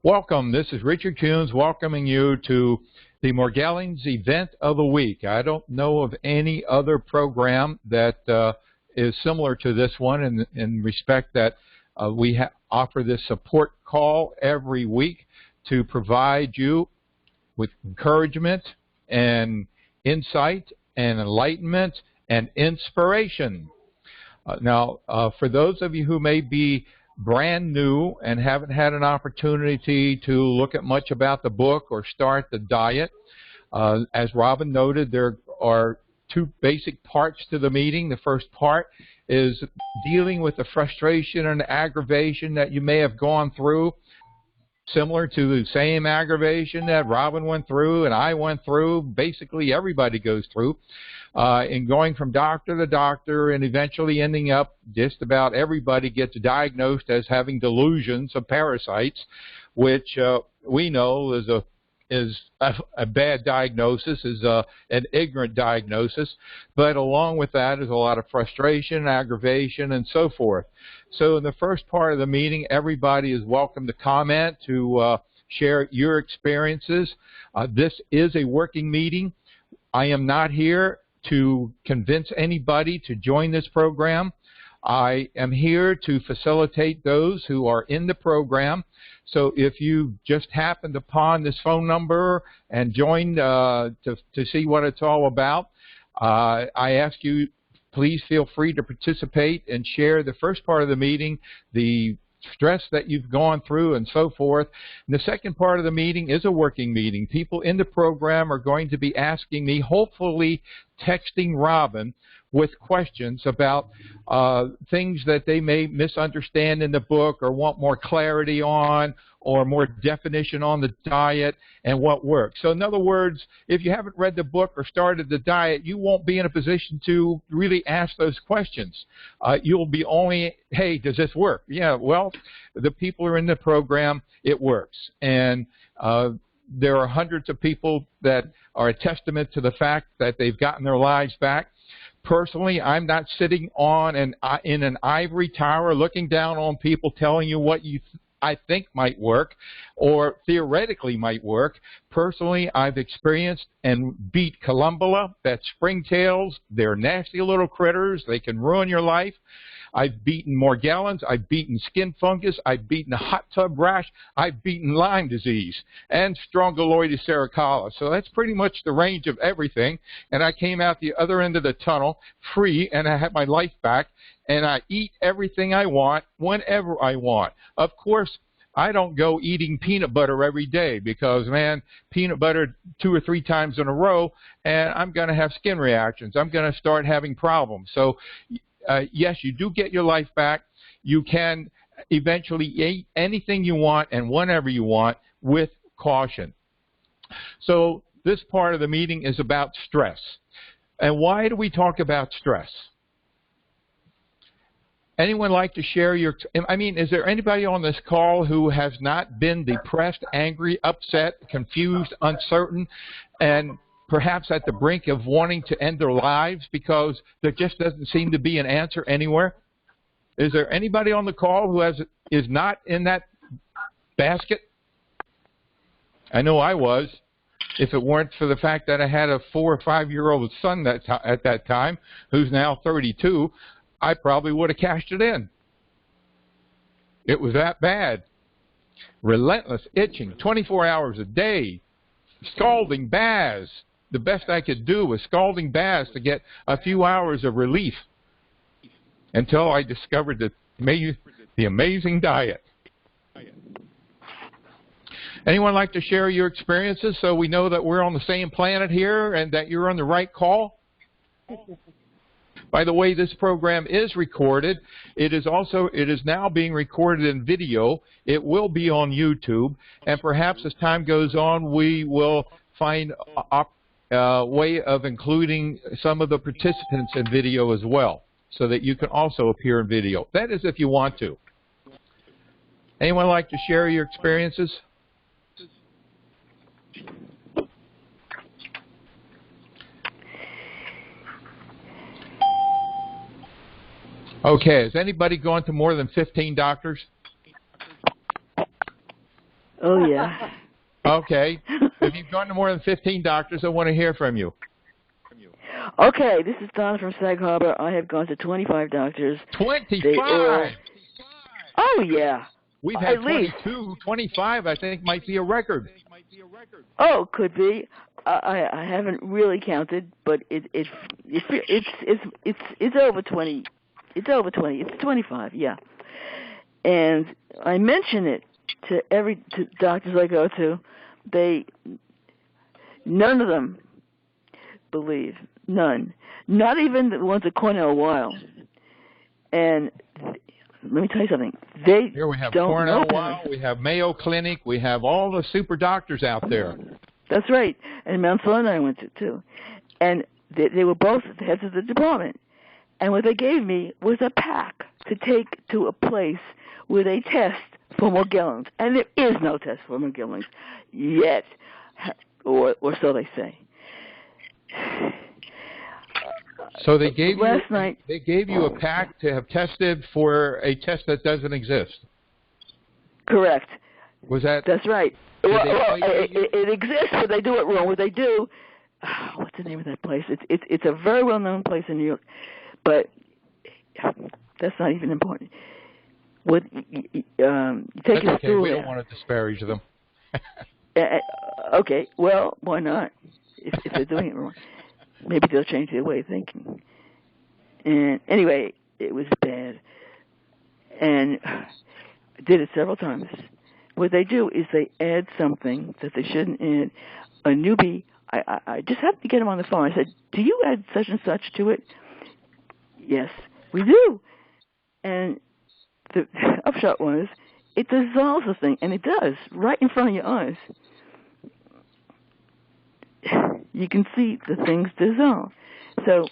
Welcome. This is Richard Kuhns welcoming you to the Morgellons event of the week. I don't know of any other program that is similar to this one in respect that we offer this support call every week to provide you with encouragement and insight and enlightenment and inspiration. Now, for those of you who may be brand new and haven't had an opportunity to look at much about the book or start the diet, as Robin noted, there are two basic parts to the meeting. The first part is dealing with the frustration and aggravation that you may have gone through, similar to the same aggravation that Robin went through and I went through, basically everybody goes through, in going from doctor to doctor and eventually ending up, just about everybody gets diagnosed as having delusions of parasites, which we know is a bad diagnosis, is an ignorant diagnosis, but along with that is a lot of frustration, aggravation, and so forth. So in the first part of the meeting, everybody is welcome to comment, to share your experiences. This is a working meeting. I am not here to convince anybody to join this program. I am here to facilitate those who are in the program. So if you just happened upon this phone number and joined to see what it's all about, I ask you, please feel free to participate and share the first part of the meeting, the stress that you've gone through and so forth. And the second part of the meeting is a working meeting. People in the program are going to be asking me, hopefully texting Robin with questions about things that they may misunderstand in the book or want more clarity on or more definition on the diet and what works. So in other words, if you haven't read the book or started the diet, you won't be in a position to really ask those questions. You'll be only, hey, does this work? Yeah, well, the people who are in the program, it works. And there are hundreds of people that are a testament to the fact that they've gotten their lives back. Personally, I'm not sitting in an ivory tower looking down on people telling you what I think might work or theoretically might work. Personally, I've experienced and beat Columbella, that's springtails. They're nasty little critters. They can ruin your life. I've beaten Morgellons. I've beaten skin fungus. I've beaten a hot tub rash. I've beaten Lyme disease and Strongyloides cervicalis. So that's pretty much the range of everything. And I came out the other end of the tunnel free, and I had my life back. And I eat everything I want whenever I want. Of course, I don't go eating peanut butter every day because, man, peanut butter 2 or 3 times in a row, and I'm going to have skin reactions. I'm going to start having problems. So, yes, you do get your life back. You can eventually eat anything you want and whenever you want with caution. So this part of the meeting is about stress. And why do we talk about stress? Anyone like to share your, is there anybody on this call who has not been depressed, angry, upset, confused, uncertain, and perhaps at the brink of wanting to end their lives because there just doesn't seem to be an answer anywhere? Is there anybody on the call who is not in that basket? I know I was. If it weren't for the fact that I had a 4 or 5-year-old son at that time, who's now 32, I probably would have cashed it in. It was that bad. Relentless itching, 24 hours a day, scalding baths. The best I could do was scalding baths to get a few hours of relief until I discovered the amazing diet. Anyone like to share your experiences so we know that we're on the same planet here and that you're on the right call? By the way, this program is recorded. It is now being recorded in video. It will be on YouTube, and perhaps as time goes on, we will find a way of including some of the participants in video as well, so that you can also appear in video. That is if you want to. Anyone like to share your experiences? Okay, has anybody gone to more than 15 doctors? Oh, yeah. Okay. If you've gone to more than 15 doctors, I want to hear from you. Okay, this is Donna from Sag Harbor. I have gone to 25 doctors. 25? Oh, yeah. We've had At least. 22, 25, I think, might be a record. Oh, could be. I haven't really counted, but it's over 20. It's over 20. It's 25, yeah. And I mention it to doctors I go to. None of them believe. None. Not even the ones at Cornell Weill. And let me tell you something. Here we have don't Cornell know Weill, we have Mayo Clinic, we have all the super doctors out there. That's right. And Mount Sinai I went to, too. And they were both the heads of the department. And what they gave me was a pack to take to a place where they test for Morgellons. And there is no test for Morgellons yet, or so they say. So they gave They gave you a pack to have tested for a test that doesn't exist. Correct. Was that? That's right. It exists, but they do it wrong. What they do, what's the name of that place? It's a very well-known place in New York, but that's not even important. What you take That's okay. through We there. don't want to disparage them. Okay. Well, why not? If they're doing it wrong, maybe they'll change their way of thinking. And anyway, it was bad, and I did it several times. What they do is they add something that they shouldn't add. A newbie, I just happened to get him on the phone. I said, "Do you add such and such to it?" Yes, we do. And the upshot was, it dissolves the thing, and it does, right in front of your eyes. You can see the things dissolve. So,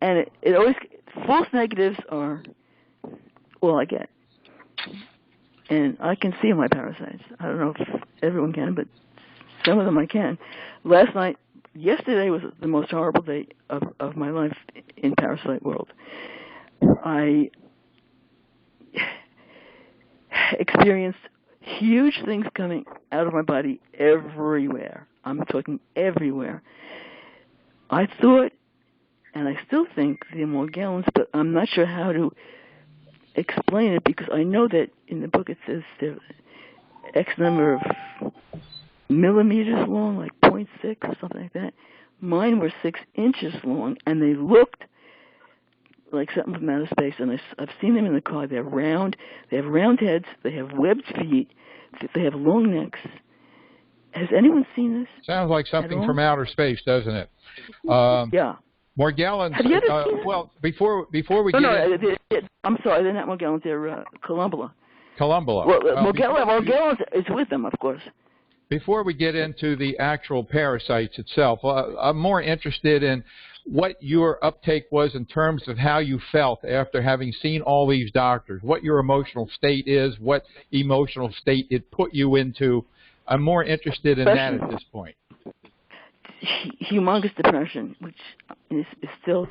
and it always, false negatives are all I get. And I can see my parasites. I don't know if everyone can, but some of them I can. Yesterday was the most horrible day of my life in parasite world. I experienced huge things coming out of my body everywhere. I'm talking everywhere. I thought, and I still think, they're Morgellons, but I'm not sure how to explain it, because I know that in the book it says they're X number of millimeters long, like 0.6 or something like that. Mine were 6 inches long, and they looked like something from outer space, and I've seen them in the car. They're round. They have round heads. They have webbed feet. They have long necks. Has anyone seen this? Sounds like something from outer space, doesn't it? Yeah. Morgellons. Have you ever seen well, before we get I'm sorry, they're not Morgellons. They're Columbula. Columbula. Well, Morgellons is with them, of course. Before we get into the actual parasites itself, I'm more interested in what your uptake was in terms of how you felt after having seen all these doctors, what your emotional state is, what emotional state it put you into. I'm more interested in that at this point. Humongous depression, which is still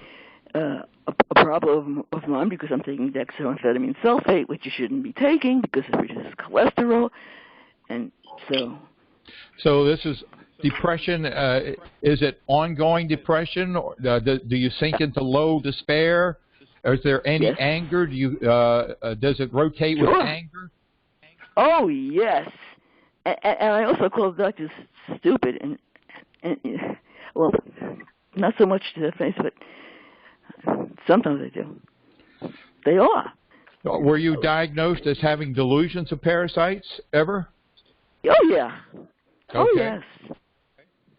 a problem of mine, because I'm taking dextroamphetamine sulfate, which you shouldn't be taking because it reduces cholesterol, and so. So this is depression. Is it ongoing depression, or do you sink into low despair? Or is there any anger? Do you does it rotate with anger? Oh yes, and I also call the doctors stupid, and well, not so much to their face, but sometimes they do. They are. Were you diagnosed as having delusions of parasites ever? Oh yeah. Okay. Oh yes.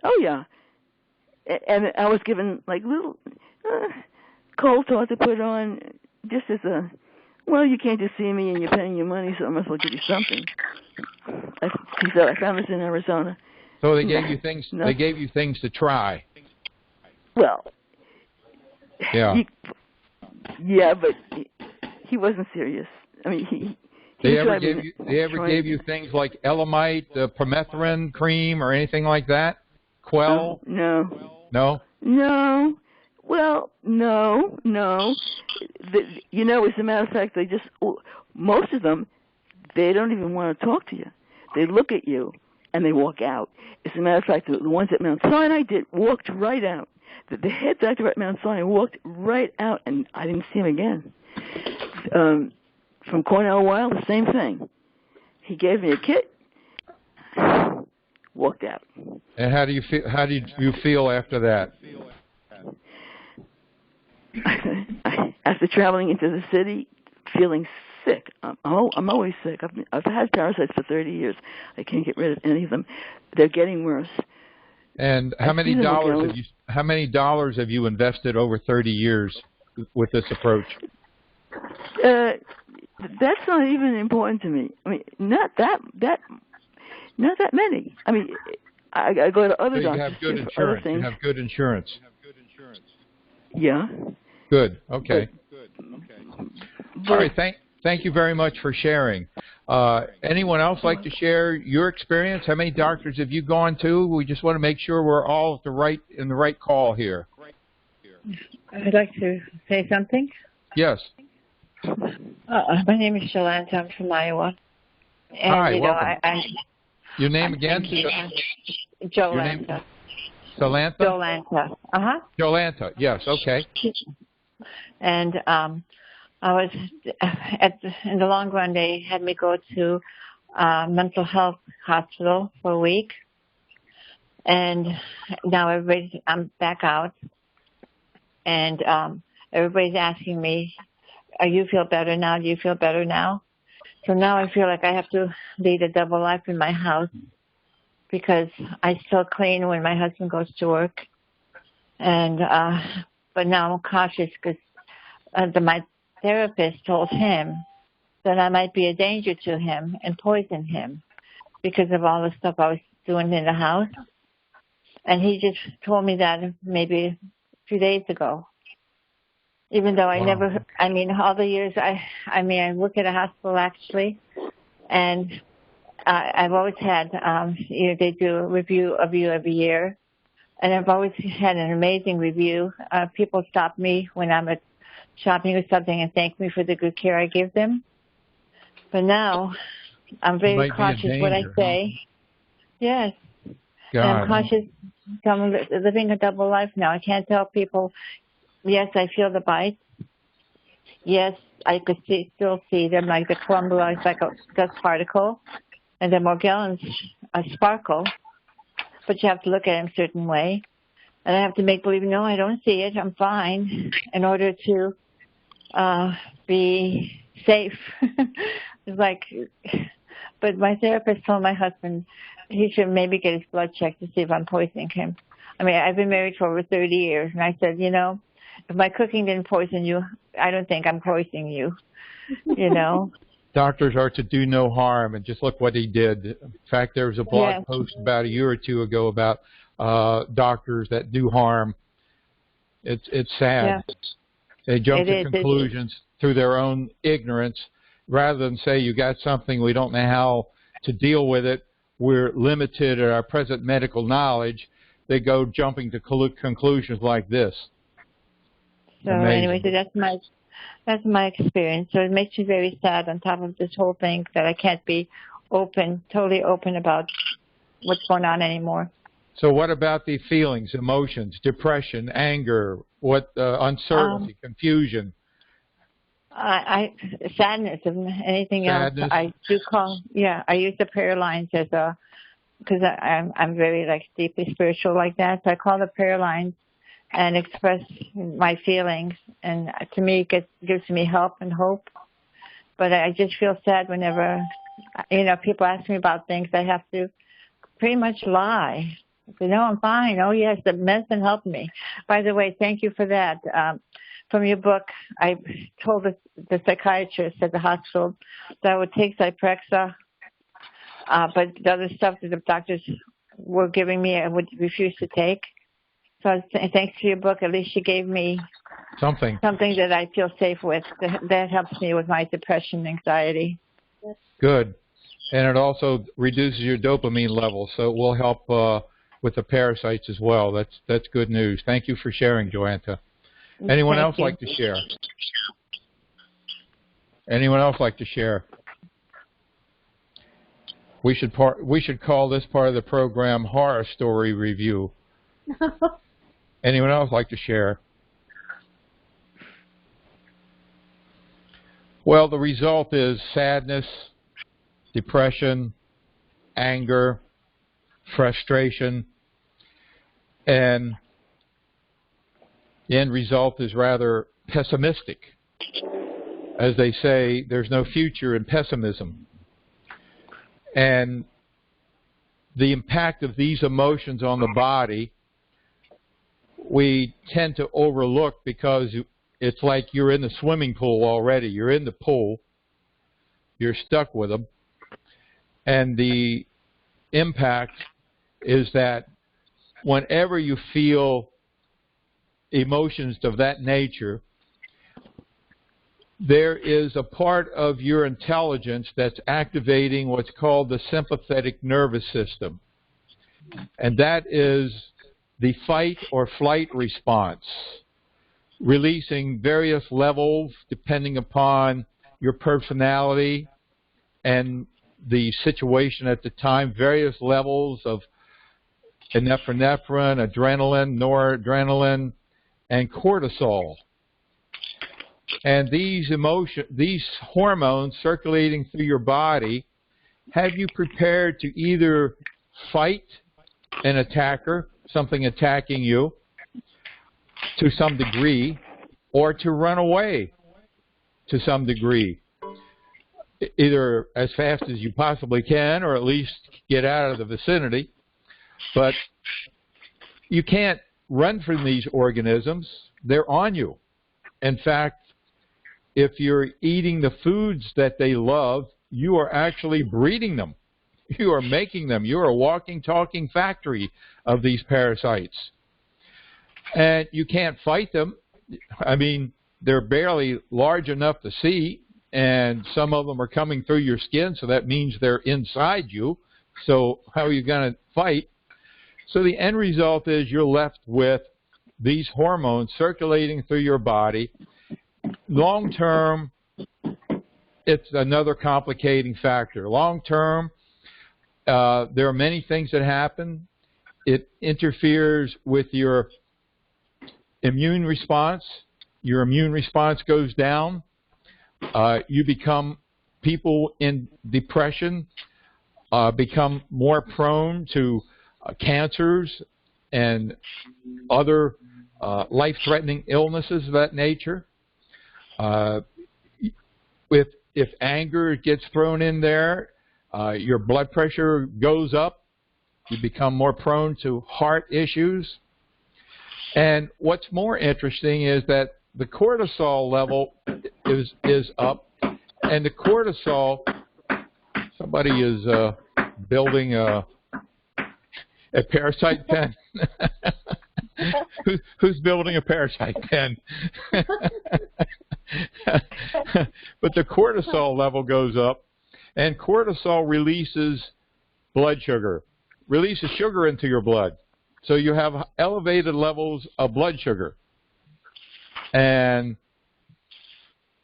Oh yeah. And I was given like little cold sores to put on, just as a, well, you can't just see me and you're paying your money, so I must as well give you something. She said, I found this in Arizona. So they gave you things. No. They gave you things to try. Well. Yeah. But he wasn't serious. I mean, They ever gave you things like Elamite, permethrin cream, or anything like that? Quell? No. No? No. Well, no. As a matter of fact, most of them, they don't even want to talk to you. They look at you and they walk out. As a matter of fact, the ones at Mount Sinai walked right out. The head doctor at Mount Sinai walked right out, and I didn't see him again. From Cornell Weill, the same thing. He gave me a kit, walked out. And how do you feel? How did you feel after that? After traveling into the city, feeling sick. I'm always sick. I've had parasites for 30 years. I can't get rid of any of them. They're getting worse. And how many dollars have you invested over 30 years with this approach? That's not even important to me. I mean, not that many. I mean, I go to other so doctors. You have good insurance. You have good insurance. Yeah. Good. Okay. All right. Thank you very much for sharing. Anyone else like to share your experience? How many doctors have you gone to? We just want to make sure we're all in the right call here. I'd like to say something. Yes. My name is Jolanta. I'm from Iowa. And, hi, welcome. Your name again? Jolanta. Jolanta? Jolanta. Jolanta. Yes. Okay. And I was in the long run. They had me go to mental health hospital for a week, and now I'm back out, and everybody's asking me, "Do you feel better now? Do you feel better now?" So now I feel like I have to lead a double life in my house because I still clean when my husband goes to work, and but now I'm cautious because my therapist told him that I might be a danger to him and poison him because of all the stuff I was doing in the house. And he just told me that maybe a few days ago. Even though all the years, I work at a hospital actually, and I've always had, they do a review of you every year, and I've always had an amazing review. People stop me when I'm at shopping or something and thank me for the good care I give them. But now I'm very cautious what I say. Yes. And I'm cautious. I'm living a double life now. I can't tell people, yes, I feel the bites. Yes, I could still see them, like the Columbia is like a dust particle, and the Morgellons a sparkle. But you have to look at them a certain way. And I have to make believe, no, I don't see it. I'm fine, in order to be safe. But my therapist told my husband he should maybe get his blood checked to see if I'm poisoning him. I mean, I've been married for over 30 years, and I said, if my cooking didn't poison you, I don't think I'm poisoning you, Doctors are to do no harm, and just look what he did. In fact, there was a blog post about a year or two ago about doctors that do harm. It's sad. Yeah. They jump to conclusions through their own ignorance rather than say, you got something, we don't know how to deal with it, we're limited at our present medical knowledge. They go jumping to conclusions like this. So anyway, that's my experience. So it makes me very sad on top of this whole thing that I can't be totally open about what's going on anymore. So what about the feelings, emotions, depression, anger, uncertainty, confusion? Sadness and anything else. I do I use the prayer lines because I'm very deeply spiritual like that. So I call the prayer lines and express my feelings, and to me it gives me help and hope. But I just feel sad whenever people ask me about things. I have to pretty much lie. I say, no, I'm fine. Oh yes, the medicine helped me. By the way, thank you for that. From your book, I told the psychiatrist at the hospital that I would take Zyprexa, but the other stuff that the doctors were giving me, I would refuse to take. So thanks to your book, at least you gave me something that I feel safe with. That helps me with my depression and anxiety. Good. And it also reduces your dopamine level, so it will help with the parasites as well. That's good news. Thank you for sharing, Jolanta. Anyone else like to share? We should call this part of the program Horror Story Review. Anyone else like to share? Well, the result is sadness, depression, anger, frustration, and the end result is rather pessimistic. As they say, there's no future in pessimism. And the impact of these emotions on the body, we tend to overlook because it's like you're in the swimming pool already. You're in the pool. You're stuck with them. And the impact is that whenever you feel emotions of that nature, there is a part of your intelligence that's activating what's called the sympathetic nervous system. And that is the fight or flight response, releasing various levels depending upon your personality and the situation at the time, various levels of epinephrine, adrenaline, noradrenaline, and cortisol. And these hormones circulating through your body have you prepared to either fight an attacker, something attacking you, to some degree, or to run away to some degree, either as fast as you possibly can or at least get out of the vicinity. But you can't run from these organisms. They're on you. In fact, if you're eating the foods that they love, you are actually breeding them. You are making them. You are a walking, talking factory of these parasites. And you can't fight them. I mean, they're barely large enough to see, and some of them are coming through your skin, so that means they're inside you. So how are you going to fight? So the end result is you're left with these hormones circulating through your body. Long term, it's another complicating factor. Long term, there are many things that happen. It interferes with your immune response. Your immune response goes down. You become, people in depression become more prone to cancers and other life-threatening illnesses of that nature. If anger gets thrown in there, your blood pressure goes up. You become more prone to heart issues. And what's more interesting is that the cortisol level is up, and the cortisol, somebody is building a parasite pen. Who's building a parasite pen? But the cortisol level goes up, and cortisol releases blood sugar, releases sugar into your blood. So you have elevated levels of blood sugar. And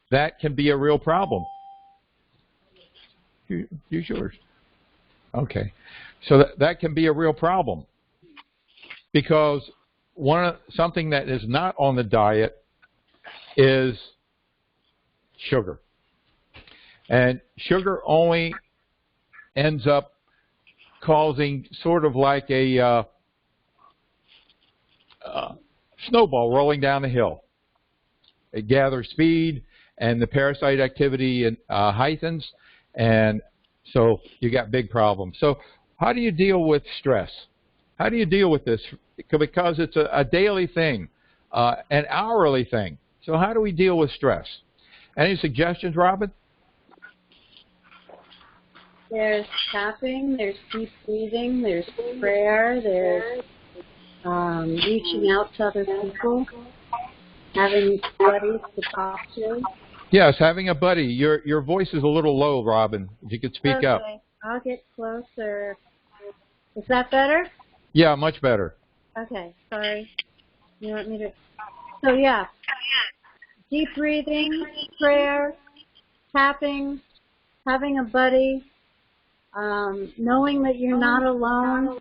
that can be a real problem. Use yours. Okay. So that can be a real problem. Because something that is not on the diet is sugar. And sugar only ends up causing sort of like a snowball rolling down the hill. It gathers speed, and the parasite activity heightens, and so you got big problems. So how do you deal with stress? How do you deal with this? Because it's a daily thing, an hourly thing. So how do we deal with stress? Any suggestions, Robin? There's tapping, there's deep breathing, there's prayer, there's reaching out to other people, having buddies to talk to. Yes, having a buddy. Your voice is a little low, Robin. If you could speak up. Okay, I'll get closer. Is that better? Yeah, much better. Okay, sorry. You want me to? So yeah, deep breathing, prayer, tapping, having a buddy, knowing that you're not alone,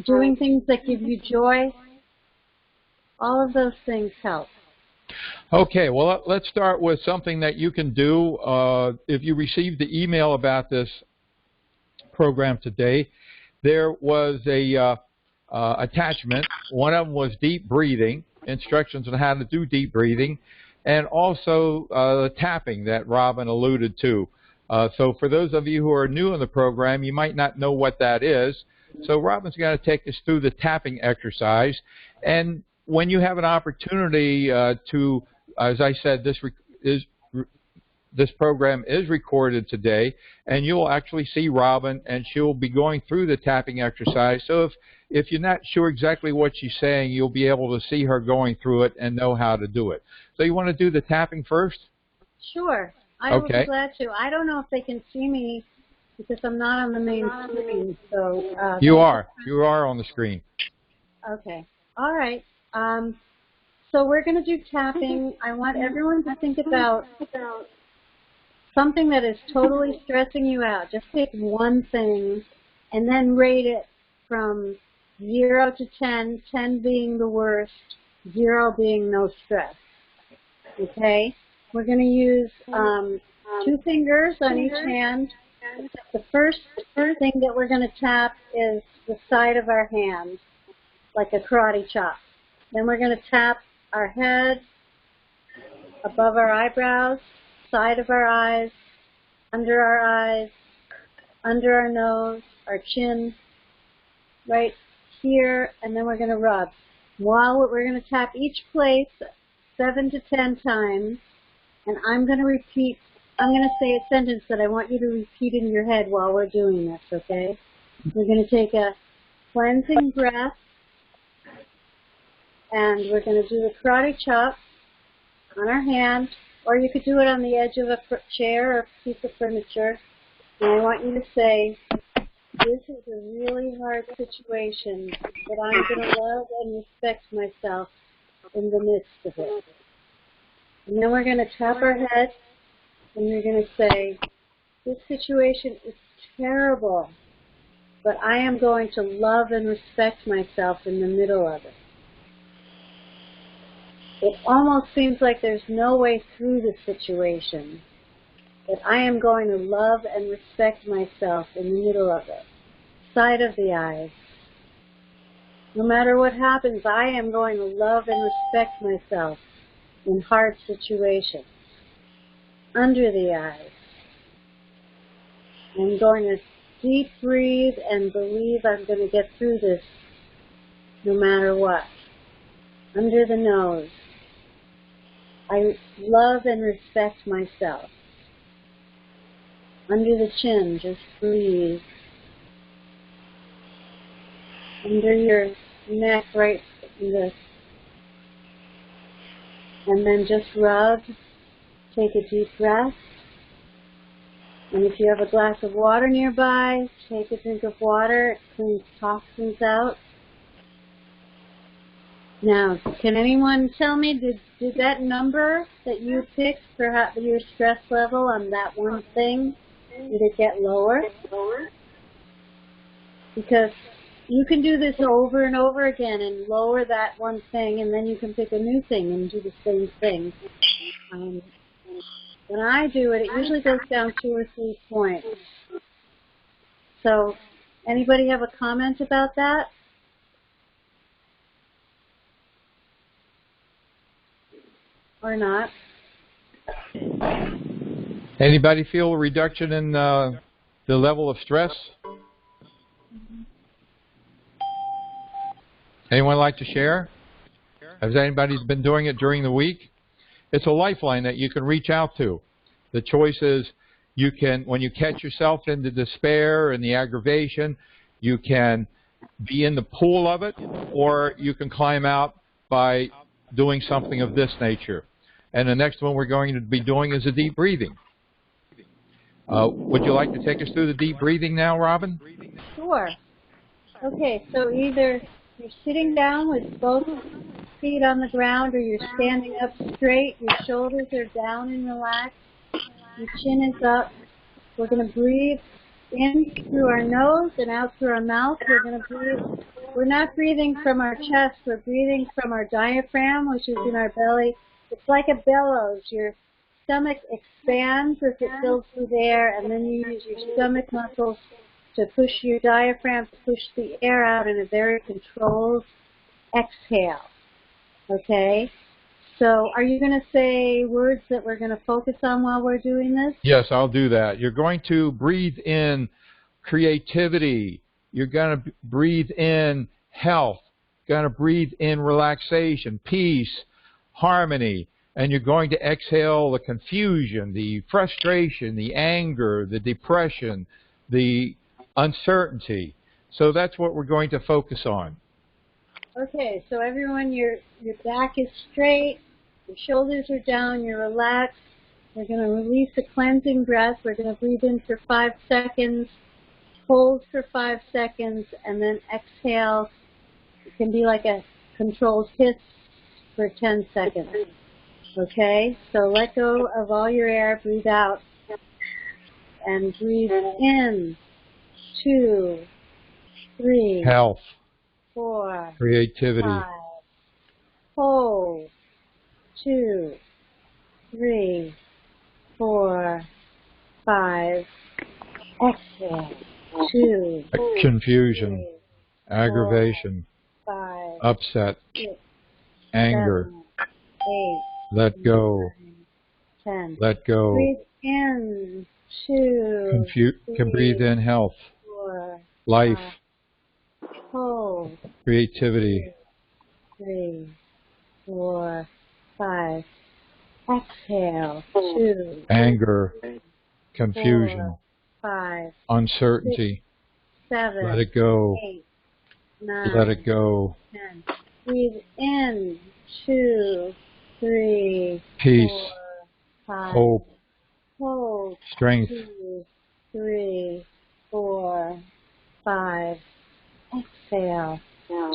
doing things that give you joy, all of those things help. Okay, well, let's start with something that you can do. If you received the email about this program today, there was a attachment. One of them was deep breathing, instructions on how to do deep breathing, and also the tapping that Robin alluded to. So for those of you who are new in the program, you might not know what that is. So Robin's going to take us through the tapping exercise. And when you have an opportunity to, as I said, this program is recorded today, and you'll actually see Robin, and she'll be going through the tapping exercise. So if you're not sure exactly what she's saying, you'll be able to see her going through it and know how to do it. So you want to do the tapping first? Sure. I would be glad to. I don't know if they can see me because I'm not on the main screen. So you are. You are on the screen. Okay. All right. So we're going to do tapping. I want everyone to think about something that is totally stressing you out. Just pick one thing and then rate it from 0 to 10, 10 being the worst, 0 being no stress. Okay? We're going to use 2 fingers on each hand. The first thing that we're going to tap is the side of our hand, like a karate chop. Then we're going to tap our head, above our eyebrows, side of our eyes, under our nose, our chin, right here, and then we're going to rub. While we're going to tap each place 7 to 10 times, and I'm going to say a sentence that I want you to repeat in your head while we're doing this, okay? We're going to take a cleansing breath, and we're going to do the karate chop on our hand, or you could do it on the edge of a chair or piece of furniture. And I want you to say, this is a really hard situation, but I'm going to love and respect myself in the midst of it. And then we're going to tap our head, and you're going to say, this situation is terrible, but I am going to love and respect myself in the middle of it. It almost seems like there's no way through the situation, but I am going to love and respect myself in the middle of it. Side of the eyes. No matter what happens, I am going to love and respect myself in hard situations. Under the eyes. I'm going to deep breathe and believe I'm going to get through this no matter what. Under the nose. I love and respect myself. Under the chin, just breathe. Under your neck, right in the, and then just rub. Take a deep breath. And if you have a glass of water nearby, take a drink of water. It cleans toxins out. Now, can anyone tell me, did that number that you picked for your stress level on that one thing, did it get lower? Because you can do this over and over again and lower that one thing, and then you can pick a new thing and do the same thing. When I do it, it usually goes down 2 or 3 points. So, anybody have a comment about that? Or not? Anybody feel a reduction in the level of stress? Anyone like to share? Has anybody been doing it during the week? It's a lifeline that you can reach out to. The choice is you can, when you catch yourself in the despair and the aggravation, you can be in the pool of it, or you can climb out by doing something of this nature. And the next one we're going to be doing is a deep breathing. Would you like to take us through the deep breathing now, Robin? Sure. Okay, so either you're sitting down with both feet on the ground, or you're standing up straight, your shoulders are down and relaxed, your chin is up, We're going to breathe in through our nose and out through our mouth. We're going to breathe. We're not breathing from our chest. We're breathing from our diaphragm, which is in our belly. It's like a bellows. Your stomach expands as it fills with air, and then you use your stomach muscles to push your diaphragm to push the air out in a very controlled exhale. Okay? So are you going to say words that we're going to focus on while we're doing this? Yes, I'll do that. You're going to breathe in creativity. You're going to breathe in health. You're going to breathe in relaxation, peace, harmony. And you're going to exhale the confusion, the frustration, the anger, the depression, the uncertainty. So that's what we're going to focus on. Okay, so everyone, your back is straight, your shoulders are down, you're relaxed. We're going to release a cleansing breath. We're going to breathe in for 5 seconds, hold for 5 seconds, and then exhale. It can be like a controlled hiss for 10 seconds. Okay, so let go of all your air, breathe out, and breathe in. 2, 3, Health, 4, creativity, 5. Hold. 2, 3, 4, 5. Exhale. 2, confusion, 3, aggravation, 5, upset, 6, anger. 7, 8, Let go. 10. Let go. Breathe in. 2, Can breathe in health, 4, life, 5. Hold. creativity, 3, 4, 5. Exhale. 2, anger, confusion, 4, 5, uncertainty. 7, Let it go. 8, 9, Let it go. 10. Breathe in. 2, 3, Peace, 4, 5. hope, Hold. strength, 2, 3, 4, 5. Exhale.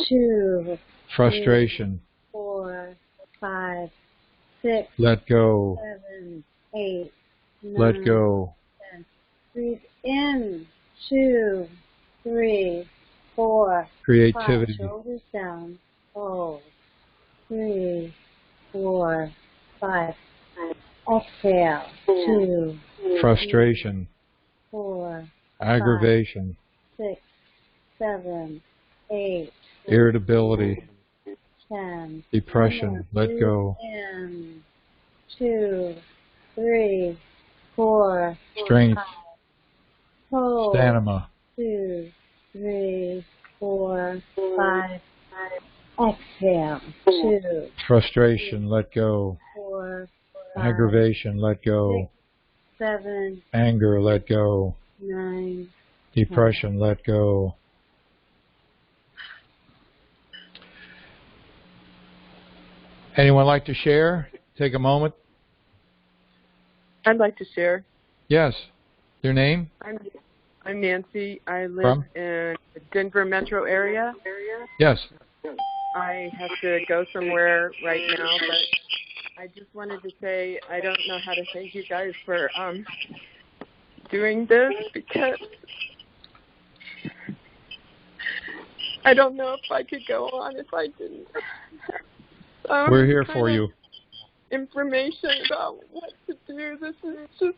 2, frustration. 4, 5, 6, Let go. 7, 8, 9, Let go. 10. Breathe in. 2, 3, 4, Creativity, 5. Shoulders down. Hold. 3, 4, 5. Exhale. 2, frustration, 4, aggravation, 6, 7, 8, irritability, 10. depression. Let Breathe go. in. 2, 3, 4, Strength, 5. Hold. stamina, 2, 3, 4, 5. Exhale. 2, frustration. Let go. 4, 5, Aggravation. Let go. 7, Anger. Let go. 9. Depression. Let go. Anyone like to share? Take a moment. I'd like to share. Yes. Your name? I'm Nancy. I live From? in the Denver metro area. Yes. I have to go somewhere right now, but I just wanted to say I don't know how to thank you guys for doing this, because I don't know if I could go on if I didn't have We're here for you. information about what to do. This is just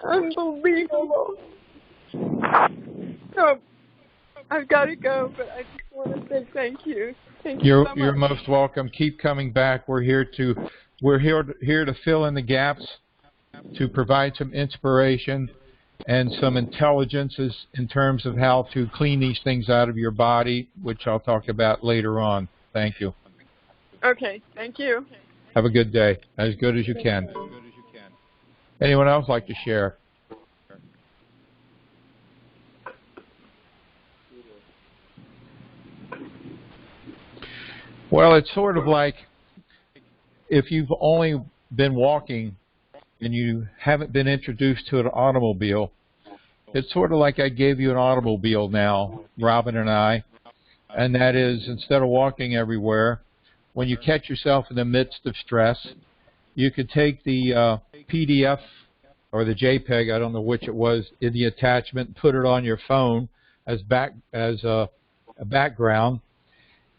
unbelievable. So I've got to go, but I just want to say thank you. Thank you so much. You're most welcome. Keep coming back. We're here to fill in the gaps, to provide some inspiration and some intelligences in terms of how to clean these things out of your body, which I'll talk about later on. Thank you. Okay, thank you. Have a good day. As good as you can. Anyone else like to share? Well, it's sort of like if you've only been walking and you haven't been introduced to an automobile, it's sort of like I gave you an automobile now, Robin and I, and that is, instead of walking everywhere, when you catch yourself in the midst of stress, you could take the PDF or the JPEG, I don't know which it was, in the attachment, put it on your phone as a background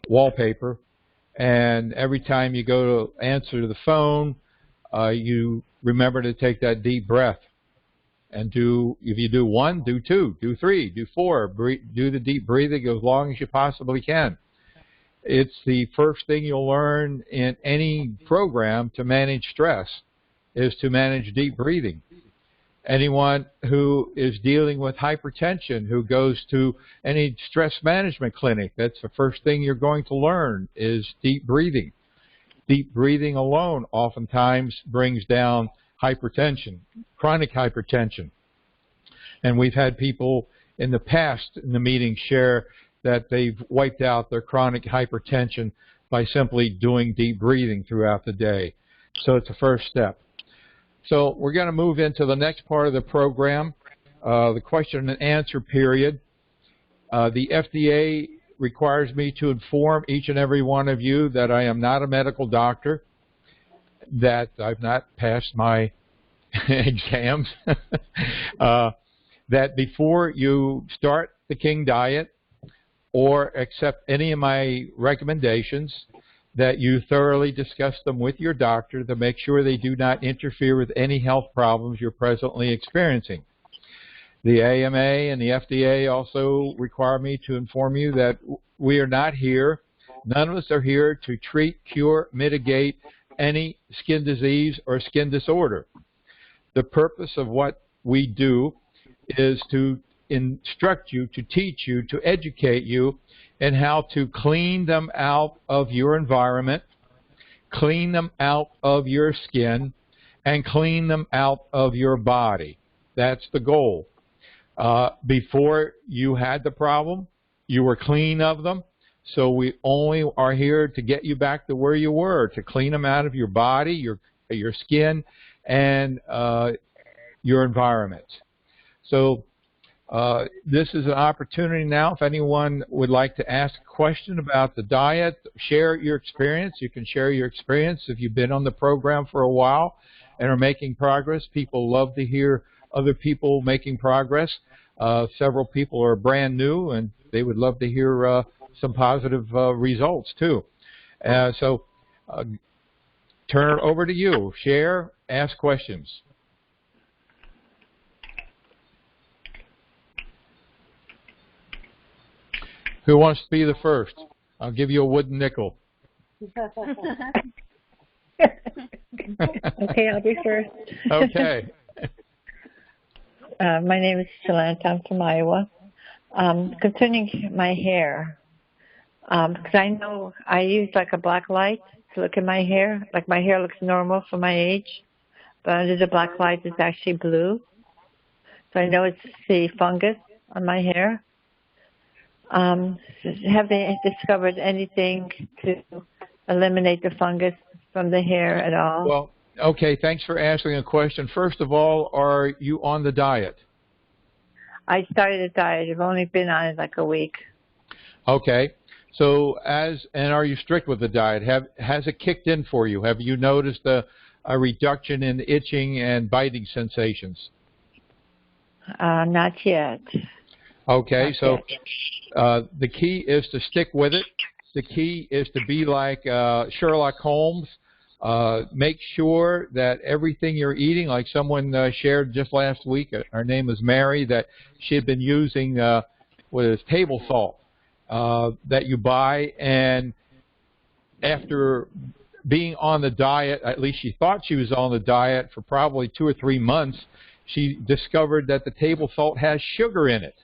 wallpaper, and every time you go to answer the phone, you remember to take that deep breath. And if you do 1, do 2, do 3, do 4, do the deep breathing as long as you possibly can. It's the first thing you'll learn in any program to manage stress, is to manage deep breathing. Anyone who is dealing with hypertension, who goes to any stress management clinic, that's the first thing you're going to learn is deep breathing. Deep breathing alone oftentimes brings down hypertension, chronic hypertension. And we've had people in the past in the meeting share that they've wiped out their chronic hypertension by simply doing deep breathing throughout the day. So it's the first step. So we're going to move into the next part of the program, the question and answer period. The FDA requires me to inform each and every one of you that I am not a medical doctor, that I've not passed my exams, that before you start the King Diet or accept any of my recommendations, that you thoroughly discuss them with your doctor to make sure they do not interfere with any health problems you're presently experiencing. The AMA and the FDA also require me to inform you that we are not here, none of us are here to treat, cure, mitigate any skin disease or skin disorder. The purpose of what we do is to instruct you, to teach you, to educate you in how to clean them out of your environment, clean them out of your skin, and clean them out of your body. That's the goal. Before you had the problem, you were clean of them, so we only are here to get you back to where you were, to clean them out of your body, your skin, and your environment. So this is an opportunity now. If anyone would like to ask a question about the diet, share your experience. You can share your experience if you've been on the program for a while and are making progress. People love to hear other people making progress. Several people are brand new, and they would love to hear some positive results, too. So turn it over to you. Share, ask questions. Who wants to be the first? I'll give you a wooden nickel. Okay, I'll be first. Okay. My name is Shalanta. I'm from Iowa. Concerning my hair, because I know I use like a black light to look at my hair. Like my hair looks normal for my age, but under the black light it's actually blue. So I know it's the fungus on my hair. Have they discovered anything to eliminate the fungus from the hair at all? Well, okay, thanks for asking a question. First of all, are you on the diet? I started a diet. I've only been on it like a week. Okay. So and are you strict with the diet? Has it kicked in for you? Have you noticed a reduction in itching and biting sensations? Not yet. Okay, so the key is to stick with it. The key is to be like Sherlock Holmes. Make sure that everything you're eating, like someone shared just last week, her name is Mary, that she had been using table salt that you buy, and after being on the diet, at least she thought she was on the diet for probably 2 or 3 months, she discovered that the table salt has sugar in it.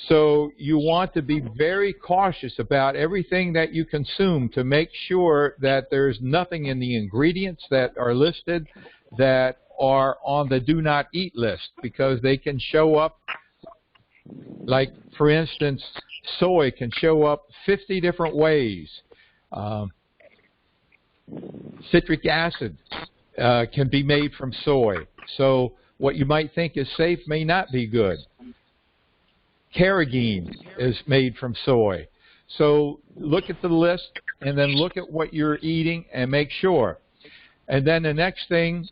So you want to be very cautious about everything that you consume to make sure that there's nothing in the ingredients that are listed that are on the do not eat list, because they can show up, like for instance, soy can show up 50 different ways. Citric acid can be made from soy. So what you might think is safe may not be good. Carrageen is made from soy. So look at the list and then look at what you're eating and make sure. And then the next thing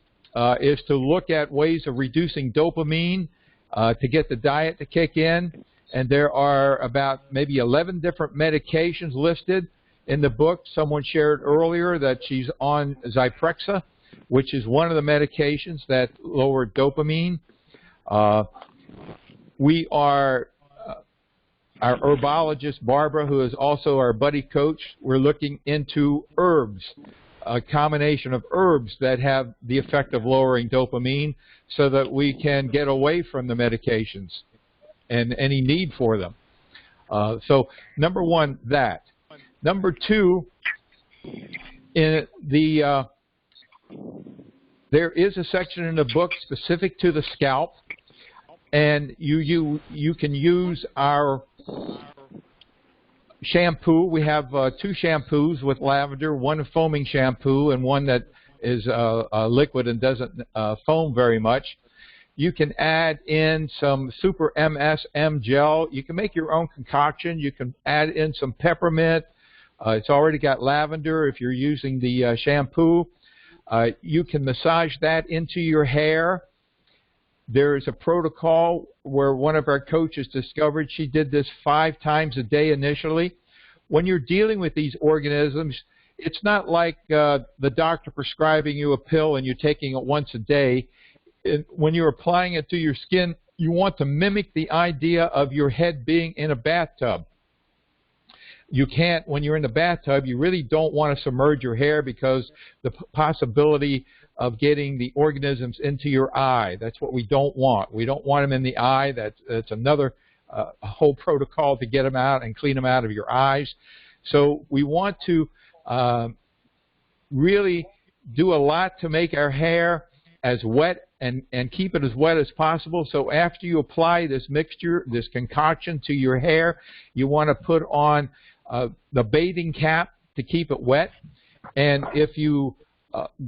is to look at ways of reducing dopamine to get the diet to kick in. And there are about maybe 11 different medications listed in the book. Someone shared earlier that she's on Zyprexa, which is one of the medications that lower dopamine. We are, our herbologist, Barbara, who is also our buddy coach, we're looking into herbs, a combination of herbs that have the effect of lowering dopamine so that we can get away from the medications and any need for them. So number one, that. Number two, in the there is a section in the book specific to the scalp, and you can use our shampoo. We have two shampoos with lavender, one a foaming shampoo and one that is liquid and doesn't foam very much. You can add in some Super MSM gel. You can make your own concoction. You can add in some peppermint. It's already got lavender if you're using the shampoo. You can massage that into your hair. There is a protocol where one of our coaches discovered she did this 5 times a day initially. When you're dealing with these organisms, it's not like the doctor prescribing you a pill and you're taking it once a day. When you're applying it to your skin, you want to mimic the idea of your head being in a bathtub. You can't, when you're in the bathtub, you really don't want to submerge your hair because the possibility of getting the organisms into your eye. That's what we don't want. We don't want them in the eye. That's another whole protocol to get them out and clean them out of your eyes. So we want to really do a lot to make our hair as wet and keep it as wet as possible. So after you apply this mixture, this concoction to your hair, you want to put on the bathing cap to keep it wet. And if you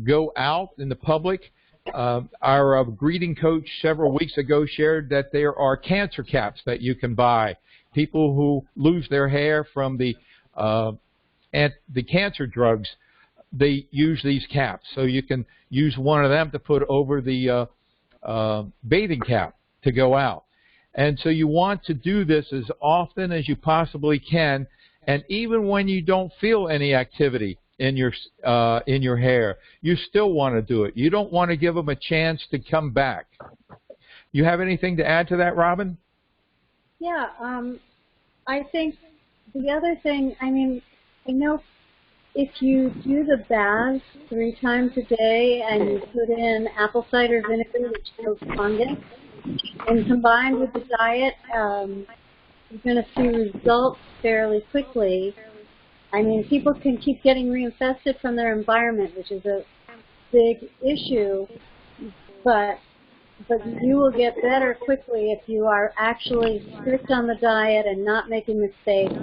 go out in the public, our greeting coach several weeks ago shared that there are cancer caps that you can buy. People who lose their hair from the cancer drugs, they use these caps. So you can use one of them to put over the bathing cap to go out. And so you want to do this as often as you possibly can, and even when you don't feel any activity in your hair, you still want to do it. You don't want to give them a chance to come back. You have anything to add to that, Robin? Yeah, I think the other thing, I mean, I know if you do the baths 3 times a day and you put in apple cider vinegar, which kills fungus, and combined with the diet, you're going to see results fairly quickly. I mean, people can keep getting reinfested from their environment, which is a big issue, but you will get better quickly if you are actually strict on the diet and not making mistakes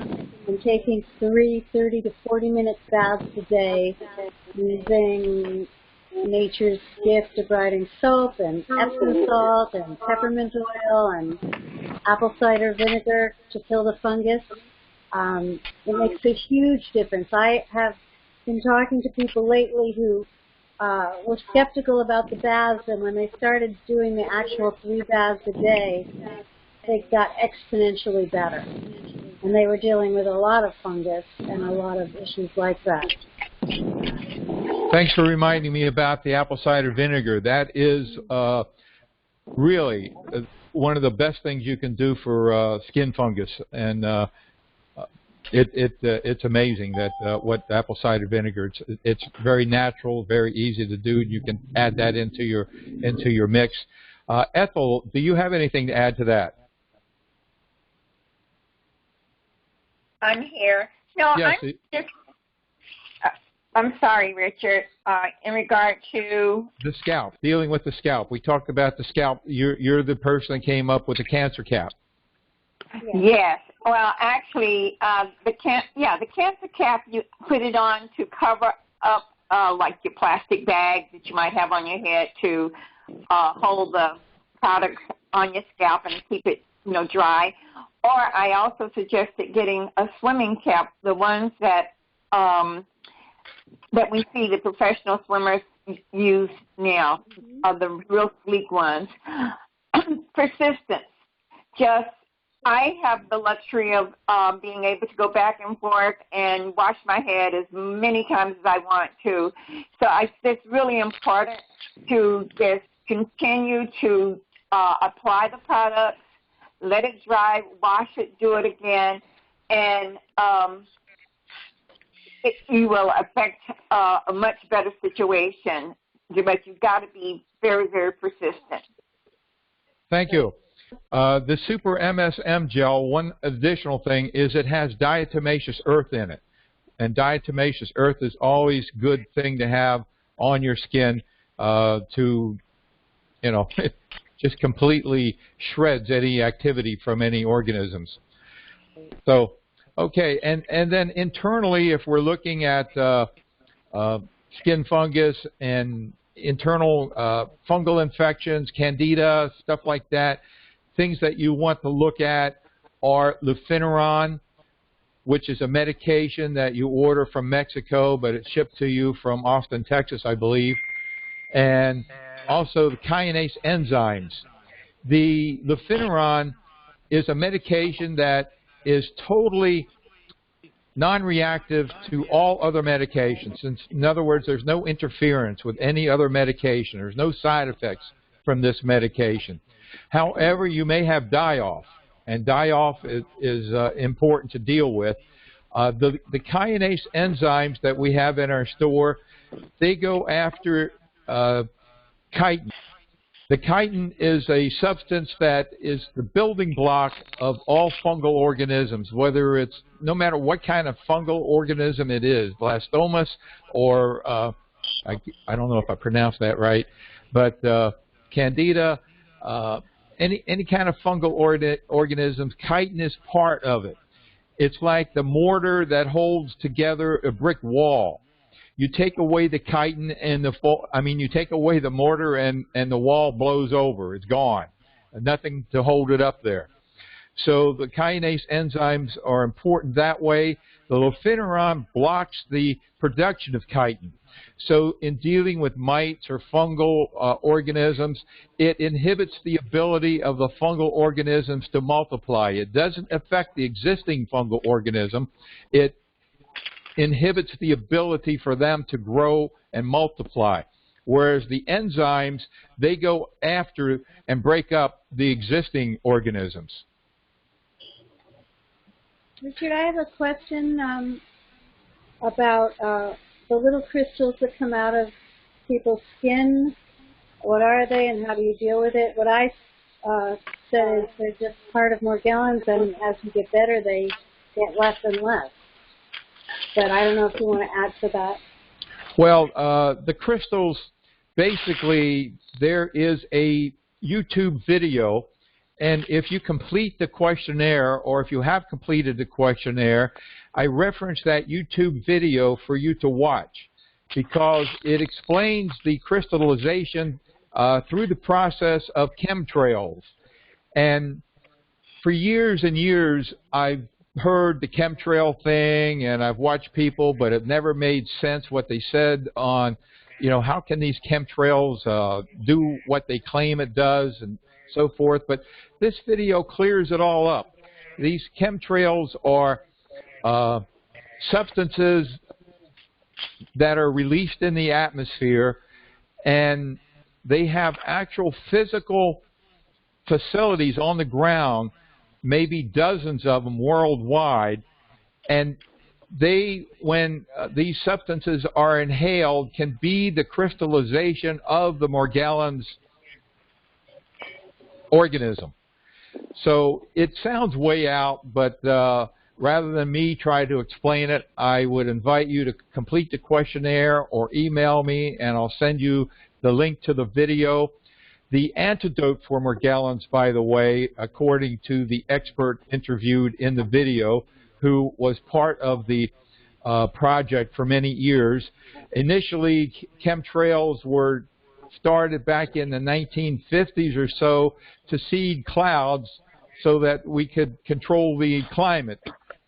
and taking 3 30 to 40-minute baths a day using nature's gift of debriding soap and Epsom salt and peppermint oil and apple cider vinegar to kill the fungus. It makes a huge difference. I have been talking to people lately who were skeptical about the baths, and when they started doing the actual 3 baths a day, they got exponentially better. And they were dealing with a lot of fungus and a lot of issues like that. Thanks for reminding me about the apple cider vinegar. That is really one of the best things you can do for skin fungus, and it's amazing that what apple cider vinegar. It's very natural, very easy to do. You can add that into your mix. Ethel, do you have anything to add to that? I'm here. No, yes, I'm sorry, Richard. In regard to the scalp, dealing with the scalp, we talked about the scalp. You're the person that came up with the cancer cap. Yes. Well, actually, the cancer cap, you put it on to cover up like your plastic bag that you might have on your head to hold the products on your scalp and keep it, dry. Or I also suggested getting a swimming cap, the ones that we see the professional swimmers use now, the real sleek ones. Persistence. I have the luxury of being able to go back and forth and wash my head as many times as I want to. So it's really important to just continue to apply the product, let it dry, wash it, do it again, and you will affect a much better situation. But you've got to be very, very persistent. Thank you. The Super MSM gel, one additional thing is it has diatomaceous earth in it. And diatomaceous earth is always a good thing to have on your skin to, it just completely shreds any activity from any organisms. So, okay, and then internally, if we're looking at skin fungus and internal fungal infections, candida, stuff like that, things that you want to look at are Lufeneron, which is a medication that you order from Mexico, but it's shipped to you from Austin, Texas, I believe, and also the kinase enzymes. The Lufeneron is a medication that is totally non-reactive to all other medications. In other words, there's no interference with any other medication. There's no side effects from this medication. However, you may have die-off, and die-off is important to deal with. The kinase enzymes that we have in our store, they go after chitin. The chitin is a substance that is the building block of all fungal organisms, whether it's, no matter what kind of fungal organism it is, blastomas or, I don't know if I pronounced that right, but candida, any kind of fungal organisms, chitin is part of it. It's like the mortar that holds together a brick wall. You take away the chitin and you take away the mortar and the wall blows over. It's gone. Nothing to hold it up there. So the kinase enzymes are important that way. The Lufeneron blocks the production of chitin. So in dealing with mites or fungal organisms, it inhibits the ability of the fungal organisms to multiply. It doesn't affect the existing fungal organism. It inhibits the ability for them to grow and multiply. Whereas the enzymes, they go after and break up the existing organisms. Richard, I have a question about the little crystals that come out of people's skin. What are they and how do you deal with it? What I said is they're just part of Morgellons, and as you get better, they get less and less. But I don't know if you want to add to that. Well, the crystals, basically, there is a YouTube video, and if you complete the questionnaire, or if you have completed the questionnaire, I reference that YouTube video for you to watch, because it explains the crystallization through the process of chemtrails. And for years and years, I've heard the chemtrail thing, and I've watched people, but it never made sense what they said on, how can these chemtrails do what they claim it does and so forth. But this video clears it all up. These chemtrails are substances that are released in the atmosphere, and they have actual physical facilities on the ground, maybe dozens of them worldwide, and they, when these substances are inhaled, can be the crystallization of the Morgellons organism. So it sounds way out, but rather than me try to explain it, I would invite you to complete the questionnaire or email me, and I'll send you the link to the video. The antidote for Morgellons, by the way, according to the expert interviewed in the video, who was part of the project for many years. Initially, chemtrails were started back in the 1950s or so to seed clouds so that we could control the climate.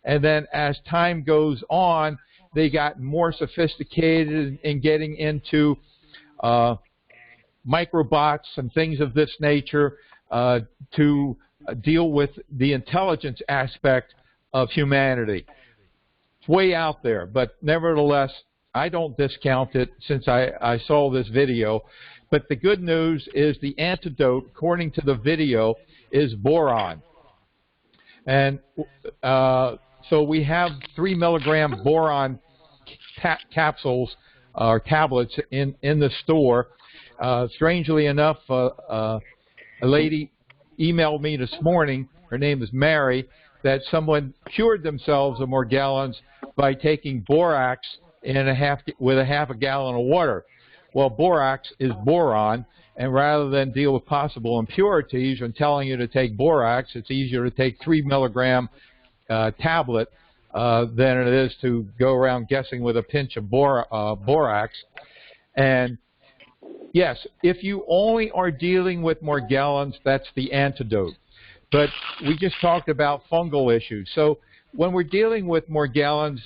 And then as time goes on, they got more sophisticated in getting into microbots and things of this nature to deal with the intelligence aspect of humanity. It's way out there, but nevertheless, I don't discount it since I saw this video. But the good news is the antidote, according to the video, is boron. And so we have 3 milligram boron capsules or tablets in the store. Strangely enough, a lady emailed me this morning, her name is Mary, that someone cured themselves of Morgellons by taking borax with a half a gallon of water. Well, borax is boron, and rather than deal with possible impurities and telling you to take borax, it's easier to take 3 milligram tablet than it is to go around guessing with a pinch of borax. And yes, if you only are dealing with Morgellons, that's the antidote. But we just talked about fungal issues. So when we're dealing with Morgellons,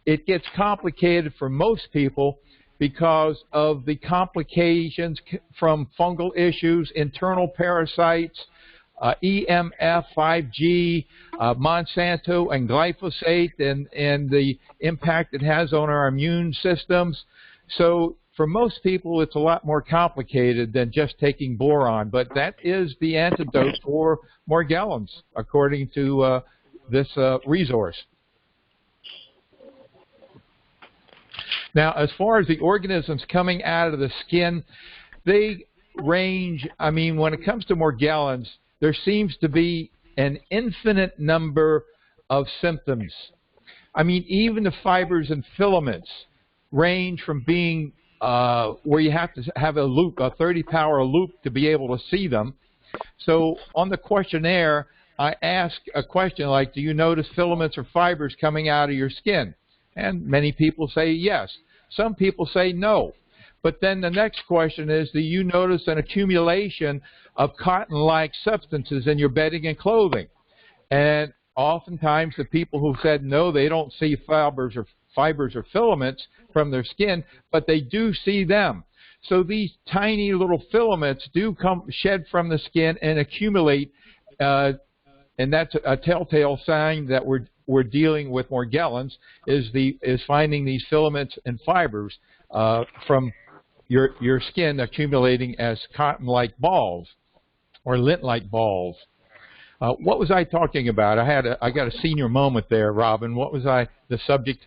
it gets complicated for most people because of the complications from fungal issues, internal parasites, EMF, 5G, Monsanto, and glyphosate, and the impact it has on our immune systems. So for most people, it's a lot more complicated than just taking boron, but that is the antidote for Morgellons, according to this resource. Now, as far as the organisms coming out of the skin, they range. I mean, when it comes to Morgellons, there seems to be an infinite number of symptoms. I mean, even the fibers and filaments range from being where you have to have a loop, a 30-power loop, to be able to see them. So on the questionnaire, I ask a question like, do you notice filaments or fibers coming out of your skin? And many people say yes. Some people say no. But then the next question is, do you notice an accumulation of cotton-like substances in your bedding and clothing? And oftentimes the people who said no, they don't see fibers or filaments from their skin, but they do see them. So these tiny little filaments do shed from the skin and accumulate, and that's a telltale sign that we're dealing with Morgellons, is finding these filaments and fibers from your skin accumulating as cotton-like balls or lint-like balls. What was I talking about? I got a senior moment there, Robin. What was the subject?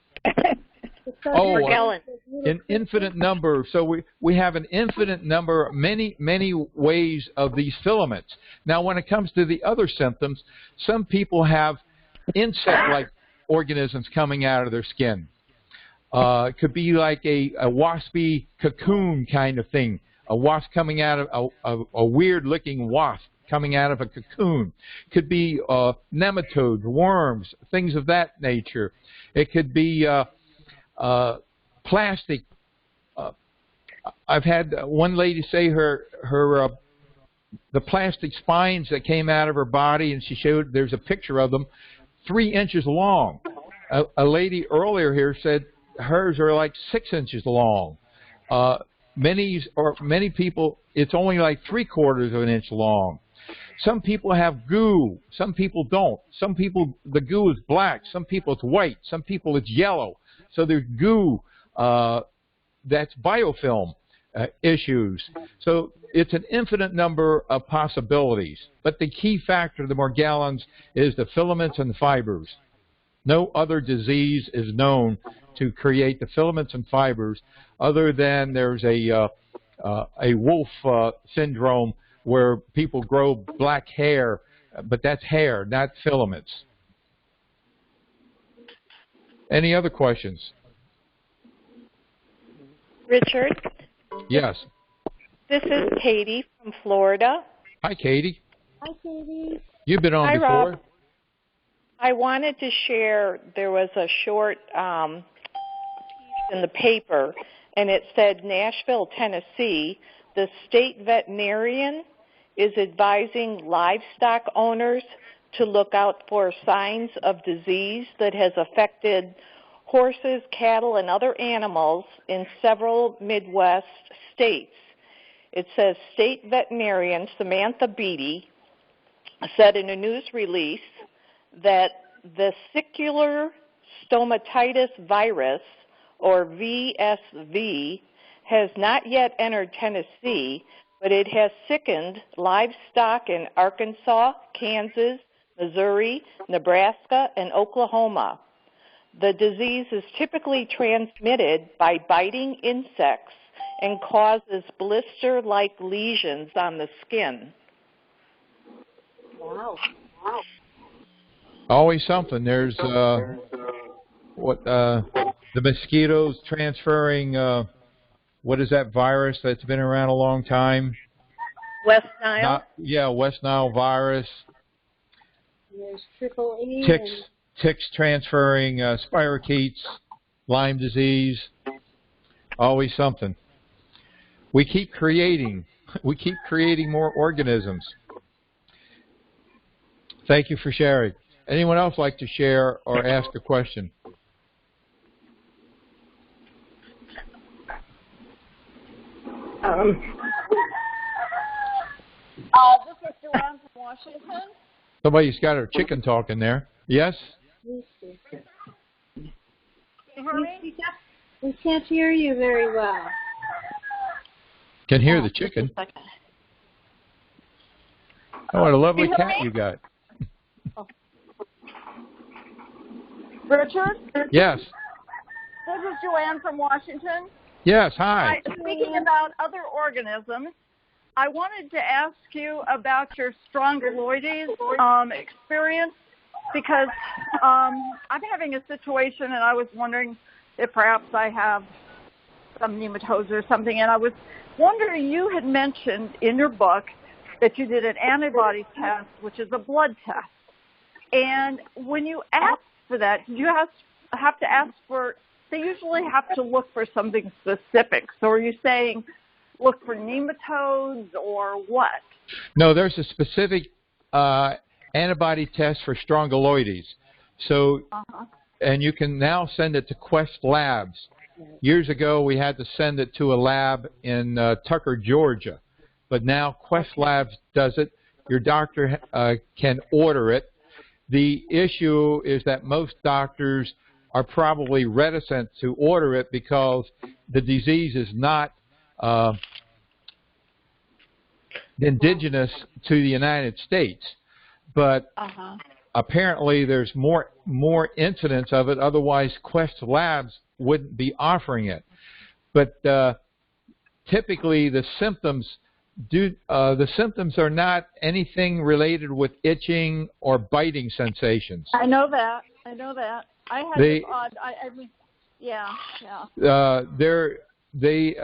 An infinite number. So we have an infinite number, many ways of these filaments. Now, when it comes to the other symptoms, some people have insect-like organisms coming out of their skin. It could be like a waspy cocoon kind of thing, a wasp coming out of a weird-looking wasp coming out of a cocoon. Could be nematodes, worms, things of that nature. It could be plastic. I've had one lady say the plastic spines that came out of her body, and she showed, there's a picture of them, 3 inches long. A lady earlier here said hers are like 6 inches long. Many people, it's only like 3/4 of an inch long. Some people have goo. Some people don't. Some people, the goo is black. Some people it's white. Some people it's yellow. So there's goo. That's biofilm issues. So it's an infinite number of possibilities. But the key factor of the Morgellons is the filaments and the fibers. No other disease is known to create the filaments and fibers other than there's a wolf syndrome where people grow black hair, but that's hair, not filaments. Any other questions? Richard? Yes. This is Katie from Florida. Hi, Katie. Hi, Katie. You've been on Hi, before. Rob. I wanted to share, there was a short piece in the paper, and it said, Nashville, Tennessee, the state veterinarian is advising livestock owners to look out for signs of disease that has affected horses, cattle, and other animals in several Midwest states. It says state veterinarian Samantha Beatty said in a news release that the vesicular stomatitis virus, or VSV, has not yet entered Tennessee, but it has sickened livestock in Arkansas, Kansas, Missouri, Nebraska, and Oklahoma. The disease is typically transmitted by biting insects and causes blister-like lesions on the skin. Wow. Always something. There's the mosquitoes transferring. What is that virus that's been around a long time? West Nile? West Nile virus. There's triple E. Ticks transferring spirochetes, Lyme disease. Always something. We keep creating more organisms. Thank you for sharing. Anyone else like to share or ask a question? This is Joanne from Washington. Somebody's got a chicken talking there. Yes? Can you hear me? We can't hear you very well. Can hear the chicken. Oh, what a lovely cat you got. Richard? Yes. This is Joanne from Washington. Yes, hi. Speaking about other organisms, I wanted to ask you about your strongyloides experience, because I'm having a situation and I was wondering if perhaps I have some nematodes or something, and I was wondering, you had mentioned in your book that you did an antibody test, which is a blood test. And when you asked for that, did you have to ask for, they usually have to look for something specific. So are you saying look for nematodes or what? No, there's a specific antibody test for strongyloides. So, and you can now send it to Quest Labs. Years ago, we had to send it to a lab in Tucker, Georgia. But now Quest Labs does it. Your doctor can order it. The issue is that most doctors are probably reticent to order it because the disease is not indigenous to the United States. But apparently there's more incidence of it. Otherwise, Quest Labs wouldn't be offering it. But typically the symptoms are not anything related with itching or biting sensations. I know that. I had this odd. They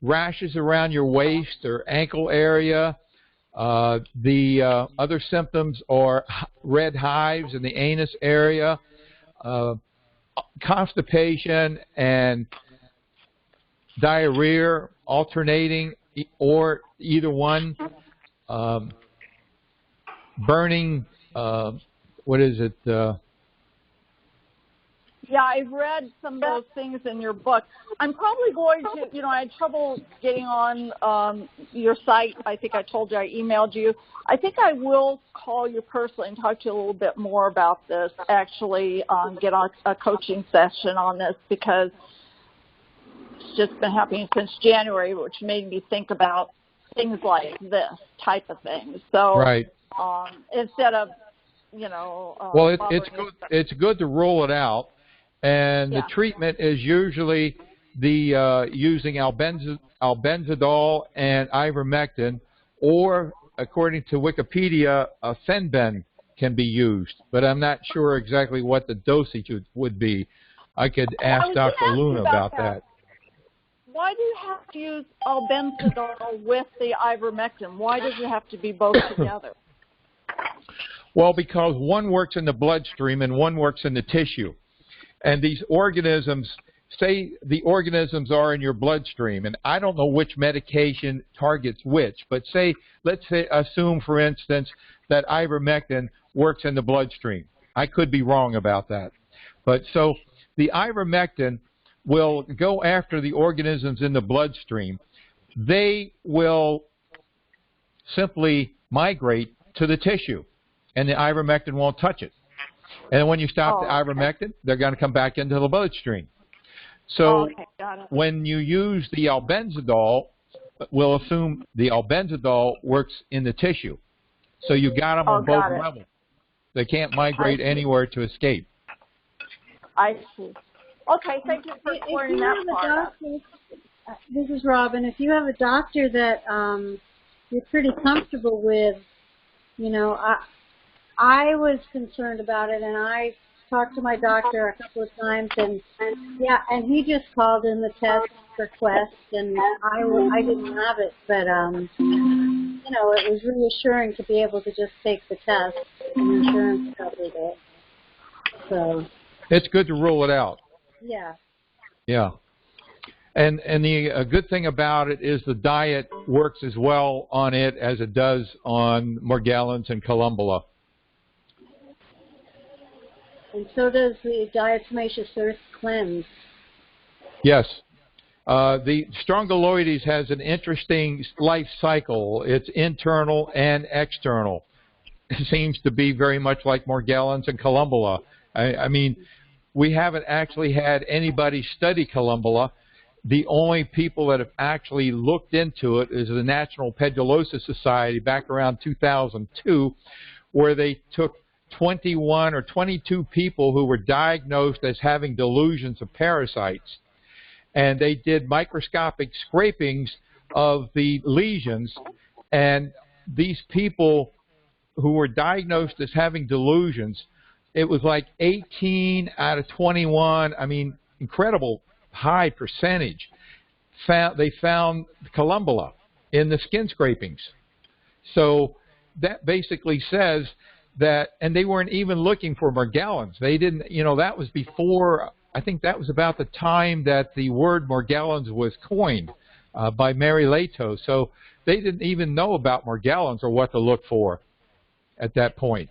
rashes around your waist or ankle area. The other symptoms are red hives in the anus area, constipation and diarrhea alternating, or either one, burning, Yeah, I've read some of those things in your book. I'm probably going to, I had trouble getting on your site. I think I told you, I emailed you. I think I will call you personally and talk to you a little bit more about this, actually get on a coaching session on this, because it's just been happening since January, which made me think about things like this type of thing. So right. Instead of, well, it's good to roll it out. And the treatment is usually using albendazole and ivermectin, or according to Wikipedia, Fenben can be used. But I'm not sure exactly what the dosage would be. I could ask Dr. Luna about that. Why do you have to use albendazole with the ivermectin? Why does it have to be both together? Well, because one works in the bloodstream and one works in the tissue. And these organisms, say the organisms are in your bloodstream, and I don't know which medication targets which, but assume, for instance, that ivermectin works in the bloodstream. I could be wrong about that. But so the ivermectin will go after the organisms in the bloodstream. They will simply migrate to the tissue, and the ivermectin won't touch it. And when you stop the ivermectin, they're going to come back into the bloodstream. So when you use the albendazole, we'll assume the albendazole works in the tissue. So you got them on both levels. They can't migrate anywhere to escape. I see. Okay, thank you for explaining that part. This is Robin. If you have a doctor that you're pretty comfortable with, you know, I was concerned about it, and I talked to my doctor a couple of times, and he just called in the test request, and I didn't have it, but you know, it was reassuring to be able to just take the test, and insurance covered it. So it's good to rule it out. Yeah. Yeah. And the good thing about it is the diet works as well on it as it does on Morgellons and Columbella. And so does the diatomaceous earth cleanse. Yes. The Strongyloides has an interesting life cycle. It's internal and external. It seems to be very much like Morgellons and Columbella. I mean, we haven't actually had anybody study Columbella. The only people that have actually looked into it is the National Pedulosis Society back around 2002, where they took 21 or 22 people who were diagnosed as having delusions of parasites, and they did microscopic scrapings of the lesions, and these people who were diagnosed as having delusions, it was like 18 out of 21, I mean, incredible high percentage, they found Columbella in the skin scrapings. So that basically says that, and they weren't even looking for Morgellons. They didn't, you know, that was before, I think that was about the time that the word Morgellons was coined by Mary Lato. So they didn't even know about Morgellons or what to look for at that point.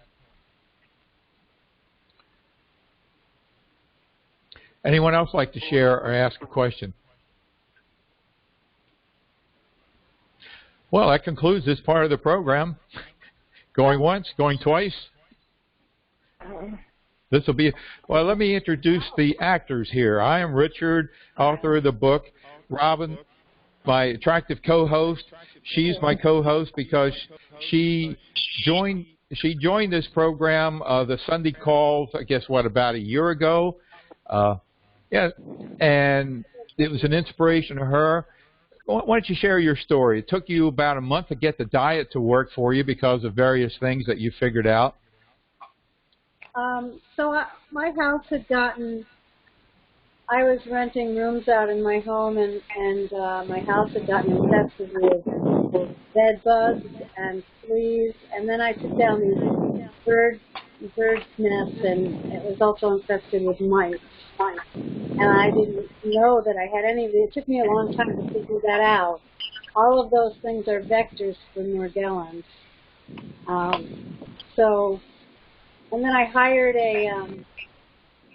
Anyone else like to share or ask a question? Well, that concludes this part of the program. Going once, going twice. This will be, well, let me introduce the actors here. I am Richard, author of the book. Robin, my attractive co-host. She's my co-host because she joined this program, the Sunday Calls, I guess, about a year ago. Yeah, and it was an inspiration to her. Why don't you share your story? It took you about a month to get the diet to work for you because of various things that you figured out. My house had gotten, I was renting rooms out in my home, and my house had gotten infested with bed bugs and fleas, and then I took down these bird's nests, and it was also infested with mice. And I didn't know that I had any of it. It took me a long time to figure that out. All of those things are vectors for Morgellons. And then I hired a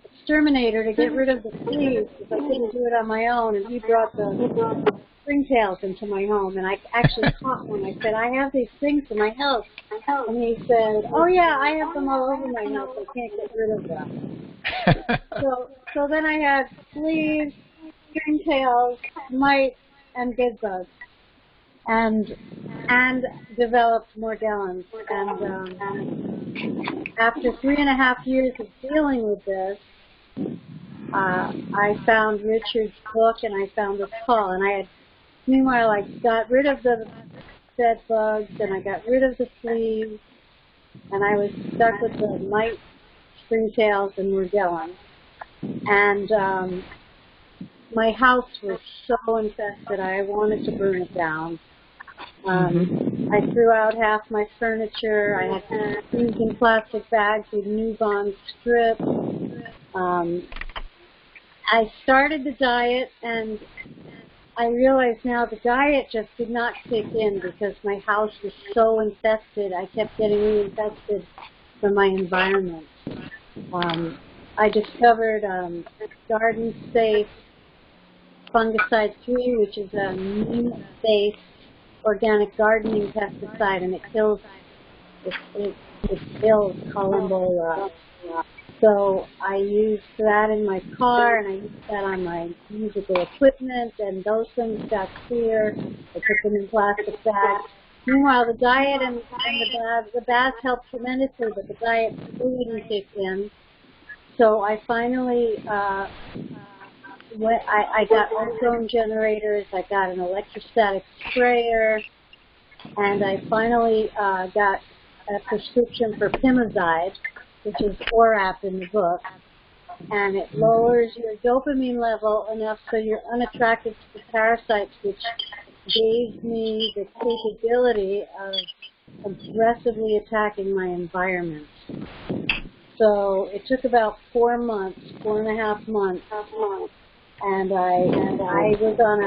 exterminator to get rid of the fleas because I couldn't do it on my own, and he brought the springtails into my home, and I actually caught one. I said, I have these things in my house. And he said, oh yeah, I have them all over my house. I can't get rid of them. So then I had fleas, stringtails, mites, and bed bugs, and developed Morgellons. And after 3.5 years of dealing with this, I found Richard's book, and I found this call, and meanwhile, I got rid of the bed bugs, and I got rid of the fleas, and I was stuck with the mites, springtails, and Morgellons. And my house was so infested, I wanted to burn it down. I threw out half my furniture. I had things in plastic bags with Nubon strips. I started the diet, and I realize now the diet just did not kick in because my house was so infested. I kept getting reinfested from my environment. I discovered Garden Safe Fungicide 3, which is a neem-based organic gardening pesticide, and it kills columbola. So I used that in my car, and I used that on my musical equipment, and those things got clear. I put them in plastic bags. Meanwhile, the diet and the baths helped tremendously, but the diet didn't kick in. So I finally, I got ozone generators, I got an electrostatic sprayer, and I finally got a prescription for Pimozide, which is ORAP in the book, and it lowers your dopamine level enough so you're unattracted to the parasites, which gave me the capability of aggressively attacking my environment. So it took about 4.5 months, and I was on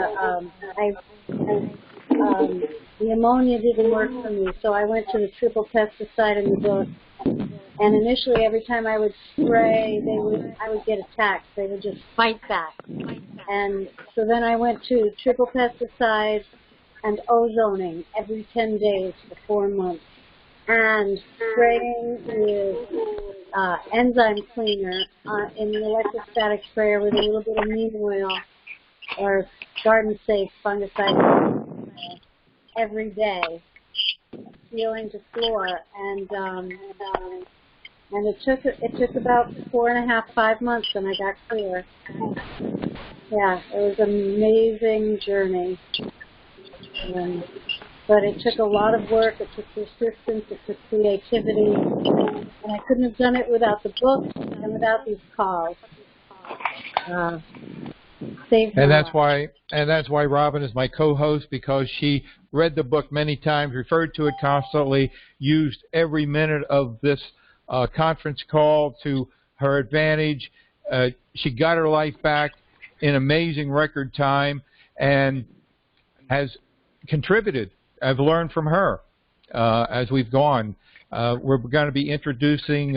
the ammonia didn't work for me, so I went to the triple pesticide in the book. And initially, every time I would spray, I would get attacked. They would just fight back. And so then I went to triple pesticides and ozoning every 10 days for 4 months, and spraying with enzyme cleaner in the electrostatic sprayer with a little bit of neem oil or Garden Safe fungicide every day, ceiling to floor, and it took about 4.5-5 months, and I got clear. Yeah, it was an amazing journey, but it took a lot of work. It took persistence. It took creativity, and I couldn't have done it without the books and without these calls. And that's why Robin is my co-host, because she read the book many times, referred to it constantly, used every minute of this conference call to her advantage. She got her life back in amazing record time and has contributed. I've learned from her as we've gone. We're going to be introducing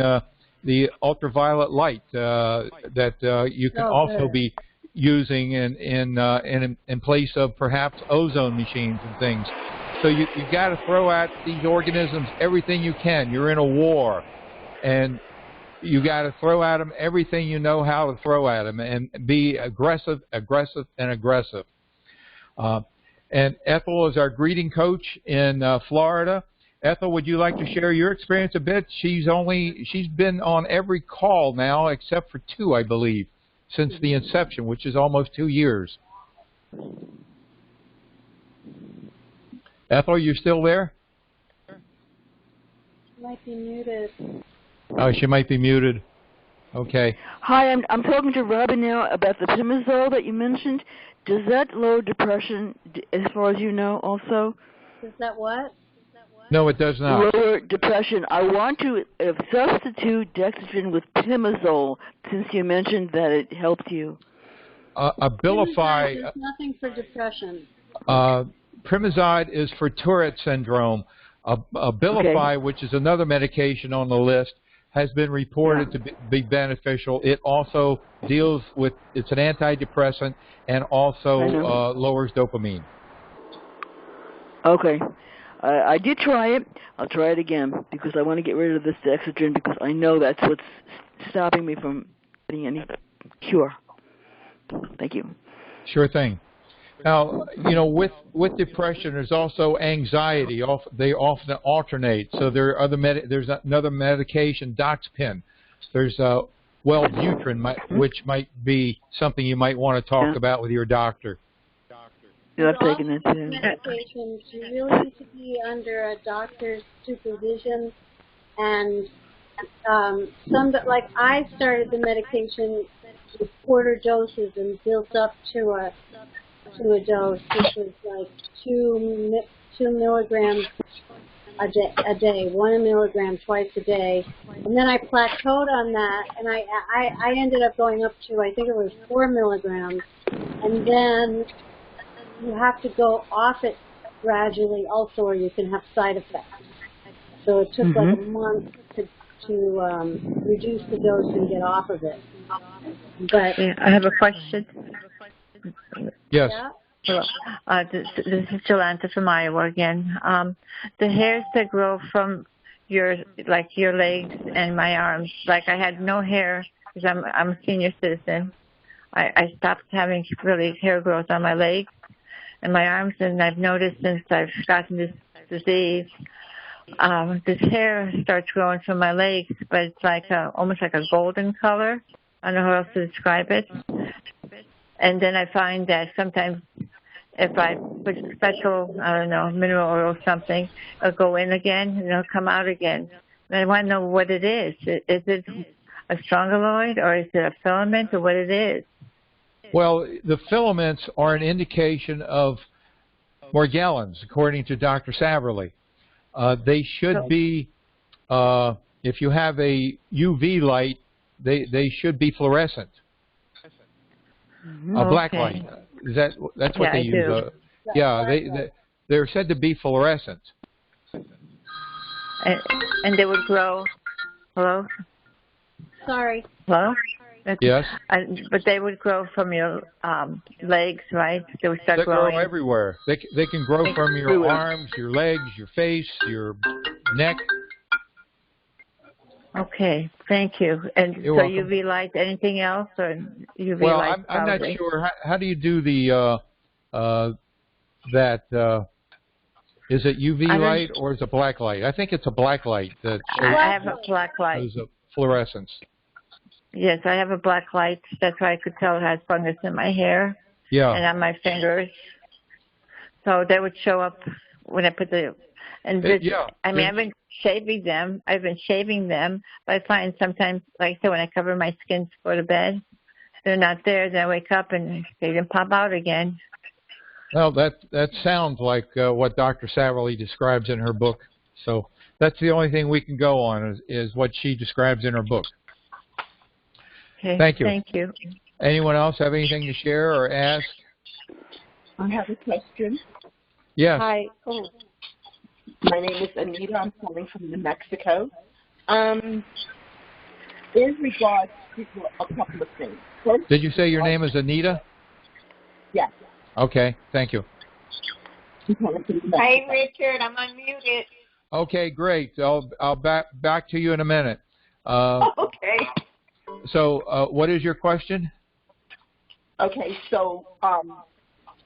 the ultraviolet light that you can also be using in place of perhaps ozone machines and things. So you've got to throw at these organisms everything you can. You're in a war, and you got to throw at them everything you know how to throw at them, and be aggressive. And Ethel is our greeting coach in Florida. Ethel, would you like to share your experience a bit? She's been on every call now except for 2, I believe, since the inception, which is almost 2 years. Ethel, you still there? She might be muted. Oh, she might be muted. Okay. Hi, I'm talking to Robin now about the Pimozole that you mentioned. Does that lower depression, as far as you know, also? Does that what? No, it does not. Lower depression. I want to substitute Dexedrine with Pimozole, since you mentioned that it helped you. Abilify. There's nothing for depression. Primazide is for Tourette syndrome. Abilify, which is another medication on the list, has been reported to be beneficial. It also deals with, it's an antidepressant and also lowers dopamine. Okay. I did try it. I'll try it again because I want to get rid of this Dexedrine because I know that's what's stopping me from getting any cure. Thank you. Sure thing. Now, with depression, there's also anxiety. They often alternate. So there are there's another medication, Doxepin. There's Wellbutrin, which might be something you might want to talk about with your doctor. Yeah, I've taken it too. Medications, you really need to be under a doctor's supervision, and like I started the medication with quarter doses and built up to a dose, which was like 2 milligrams a day, 1 milligram twice a day, and then I plateaued on that, and I ended up going up to, I think it was 4 milligrams, and then you have to go off it gradually also, or you can have side effects. So it took like a month to to reduce the dose and get off of it. But Yeah, I have a question. Yes. yeah, Hello. This is Jolanta from Iowa again. The hairs that grow from your legs and my arms, like I had no hair because I'm a senior citizen. I stopped having really hair growth on my legs and my arms, and I've noticed since I've gotten this disease, this hair starts growing from my legs, but it's like almost like a golden color. I don't know how else to describe it. And then I find that sometimes if I put special, I don't know, mineral oil or something, it'll go in again and it'll come out again. And I want to know what it is. Is it a strongyloid or is it a filament or what it is? Well, the filaments are an indication of Morgellons, according to Dr. Saverly. They should be, if you have a UV light, they should be fluorescent. A black light. That's what they use. They're said to be fluorescent. And they would grow. Hello? sorry. Hello? Yes. But they would grow from your legs, right? They would start growing. Grow everywhere. They can grow from your arms, your legs, your face, your neck. Okay, thank you. And You're so welcome. UV light, anything else, or UV Well, light? I'm not sure. How do you do the is it UV light or is it black light? I think it's a black light that shows. I have a black light. Shows a fluorescence. Yes, I have a black light. That's why I could tell it has fungus in my hair. Yeah. And on my fingers. So they would show up when I put the. And this, I mean, I've been shaving them. But I find sometimes, like I said, when I cover my skin to go to bed, they're not there. Then I wake up and they can pop out again. Well, that sounds like what Dr. Saverly describes in her book. So that's the only thing we can go on is what she describes in her book. Okay. Thank you. Thank you. Anyone else have anything to share or ask? I have a question. Yes. Hi. Oh. My name is Anita. I'm calling from New Mexico. In regards to a couple of things. First, Did you say your name is Anita? Yes. Okay. Thank you. Hey, Richard. I'm unmuted. Okay, great. I'll back to you in a minute. Okay. So, what is your question? Okay, so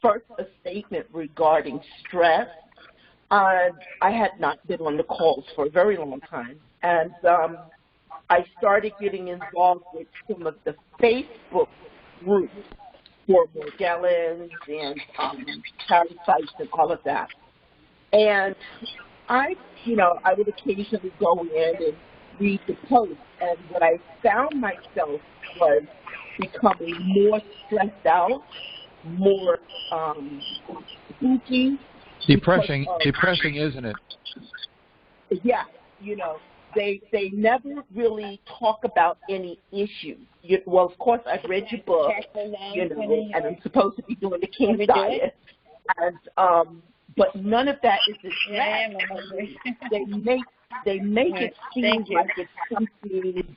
first a statement regarding stress. I had not been on the calls for a very long time, and I started getting involved with some of the Facebook groups for Morgellons and parasites and all of that. And I would occasionally go in and read the posts, and what I found myself was becoming more stressed out, more spooky. Depressing, isn't it? Yeah, they never really talk about any issues. Well, of course, I've read your book, and I'm supposed to be doing the King's Diet, and but none of that is addressed. They make it seem like it's something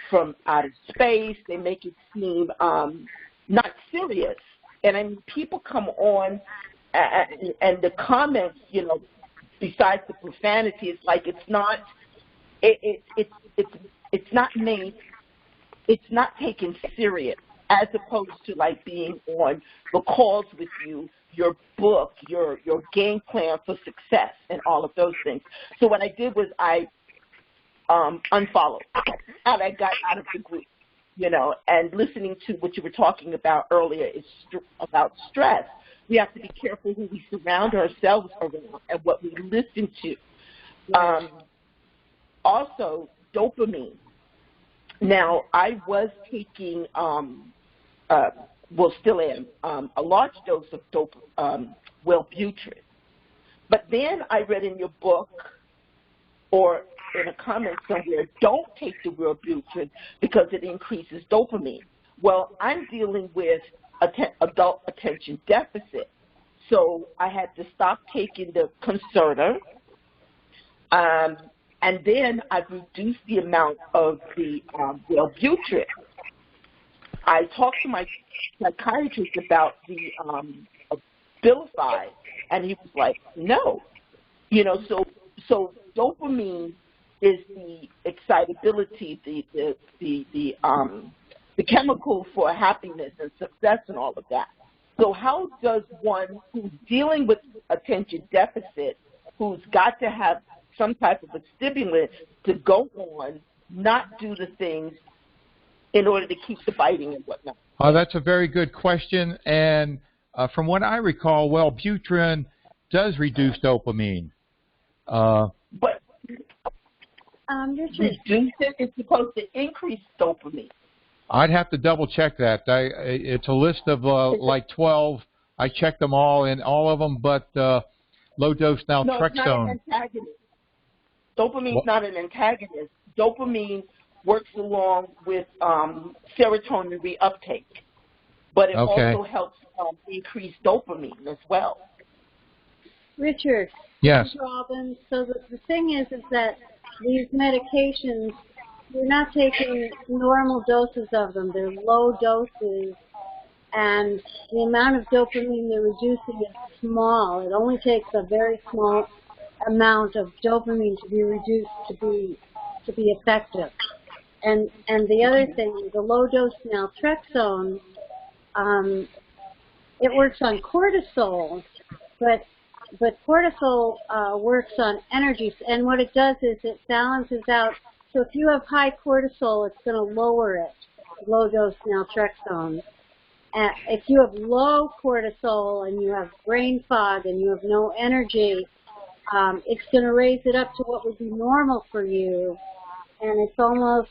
from out of space. They make it seem not serious. And I mean, people come on and the comments, besides the profanity, it's like it's not made, it's not taken serious, as opposed to like being on the calls with you, your book, your game plan for success, and all of those things. So what I did was I unfollowed, and I got out of the group, and listening to what you were talking about earlier is about stress. We have to be careful who we surround ourselves around and what we listen to. Also, dopamine. Now, I was taking, still am, a large dose of Wellbutrin. But then I read in your book or in a comment somewhere, don't take the Wellbutrin because it increases dopamine. Well, I'm dealing with adult attention deficit. So I had to stop taking the Concerta. And then I've reduced the amount of the Wellbutrin. I talked to my psychiatrist about the Abilify, and he was like, no. You know, so dopamine is the excitability, the chemical for happiness and success and all of that. So how does one who's dealing with attention deficit, who's got to have some type of a stimulant to go on, not do the things in order to keep the biting and whatnot? That's a very good question. And from what I recall, Wellbutrin does reduce dopamine. But reduce it is supposed to increase dopamine. I'd have to double check that. It's a list of like 12. I checked them all in all of them, but low dose naltrexone. No, it's not an antagonist. Dopamine's not an antagonist. Dopamine works along with serotonin reuptake, but it also helps increase dopamine as well. Richard. Yes. Robin. So the thing is that these medications, you're not taking normal doses of them. They're low doses, and the amount of dopamine they're reducing is small. It only takes a very small amount of dopamine to be reduced to be effective. And the other thing, the low dose naltrexone, it works on cortisol, but cortisol works on energy, and what it does is it balances out. So if you have high cortisol, it's going to lower it, low dose naltrexone. If you have low cortisol and you have brain fog and you have no energy, it's going to raise it up to what would be normal for you. And it's almost,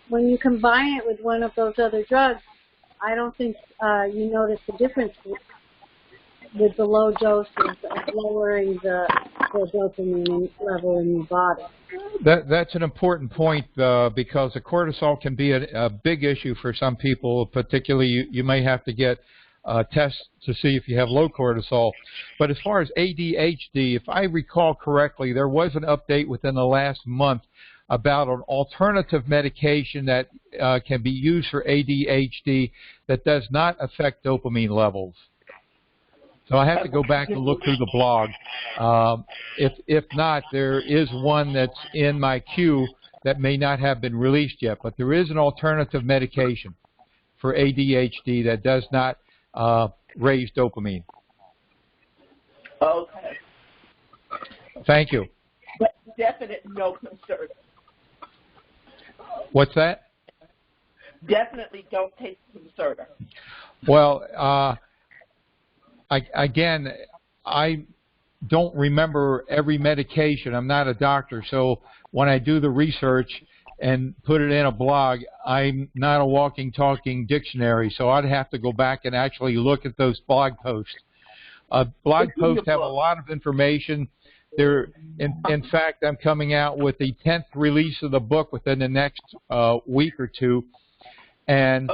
when you combine it with one of those other drugs, I don't think you notice the difference with the low doses of lowering the dopamine level in your body. That's an important point because the cortisol can be a big issue for some people. Particularly, you may have to get tests to see if you have low cortisol. But as far as ADHD, if I recall correctly, there was an update within the last month about an alternative medication that can be used for ADHD that does not affect dopamine levels. So I have to go back and look through the blog. If not, there is one that's in my queue that may not have been released yet. But there is an alternative medication for ADHD that does not raise dopamine. Okay. Thank you. But definite no concern. What's that? Definitely don't take Concerta. Well, I don't remember every medication. I'm not a doctor, so when I do the research and put it in a blog, I'm not a walking, talking dictionary, so I'd have to go back and actually look at those blog posts. Blog posts have a lot of information. In fact, I'm coming out with the 10th release of the book within the next week or two, and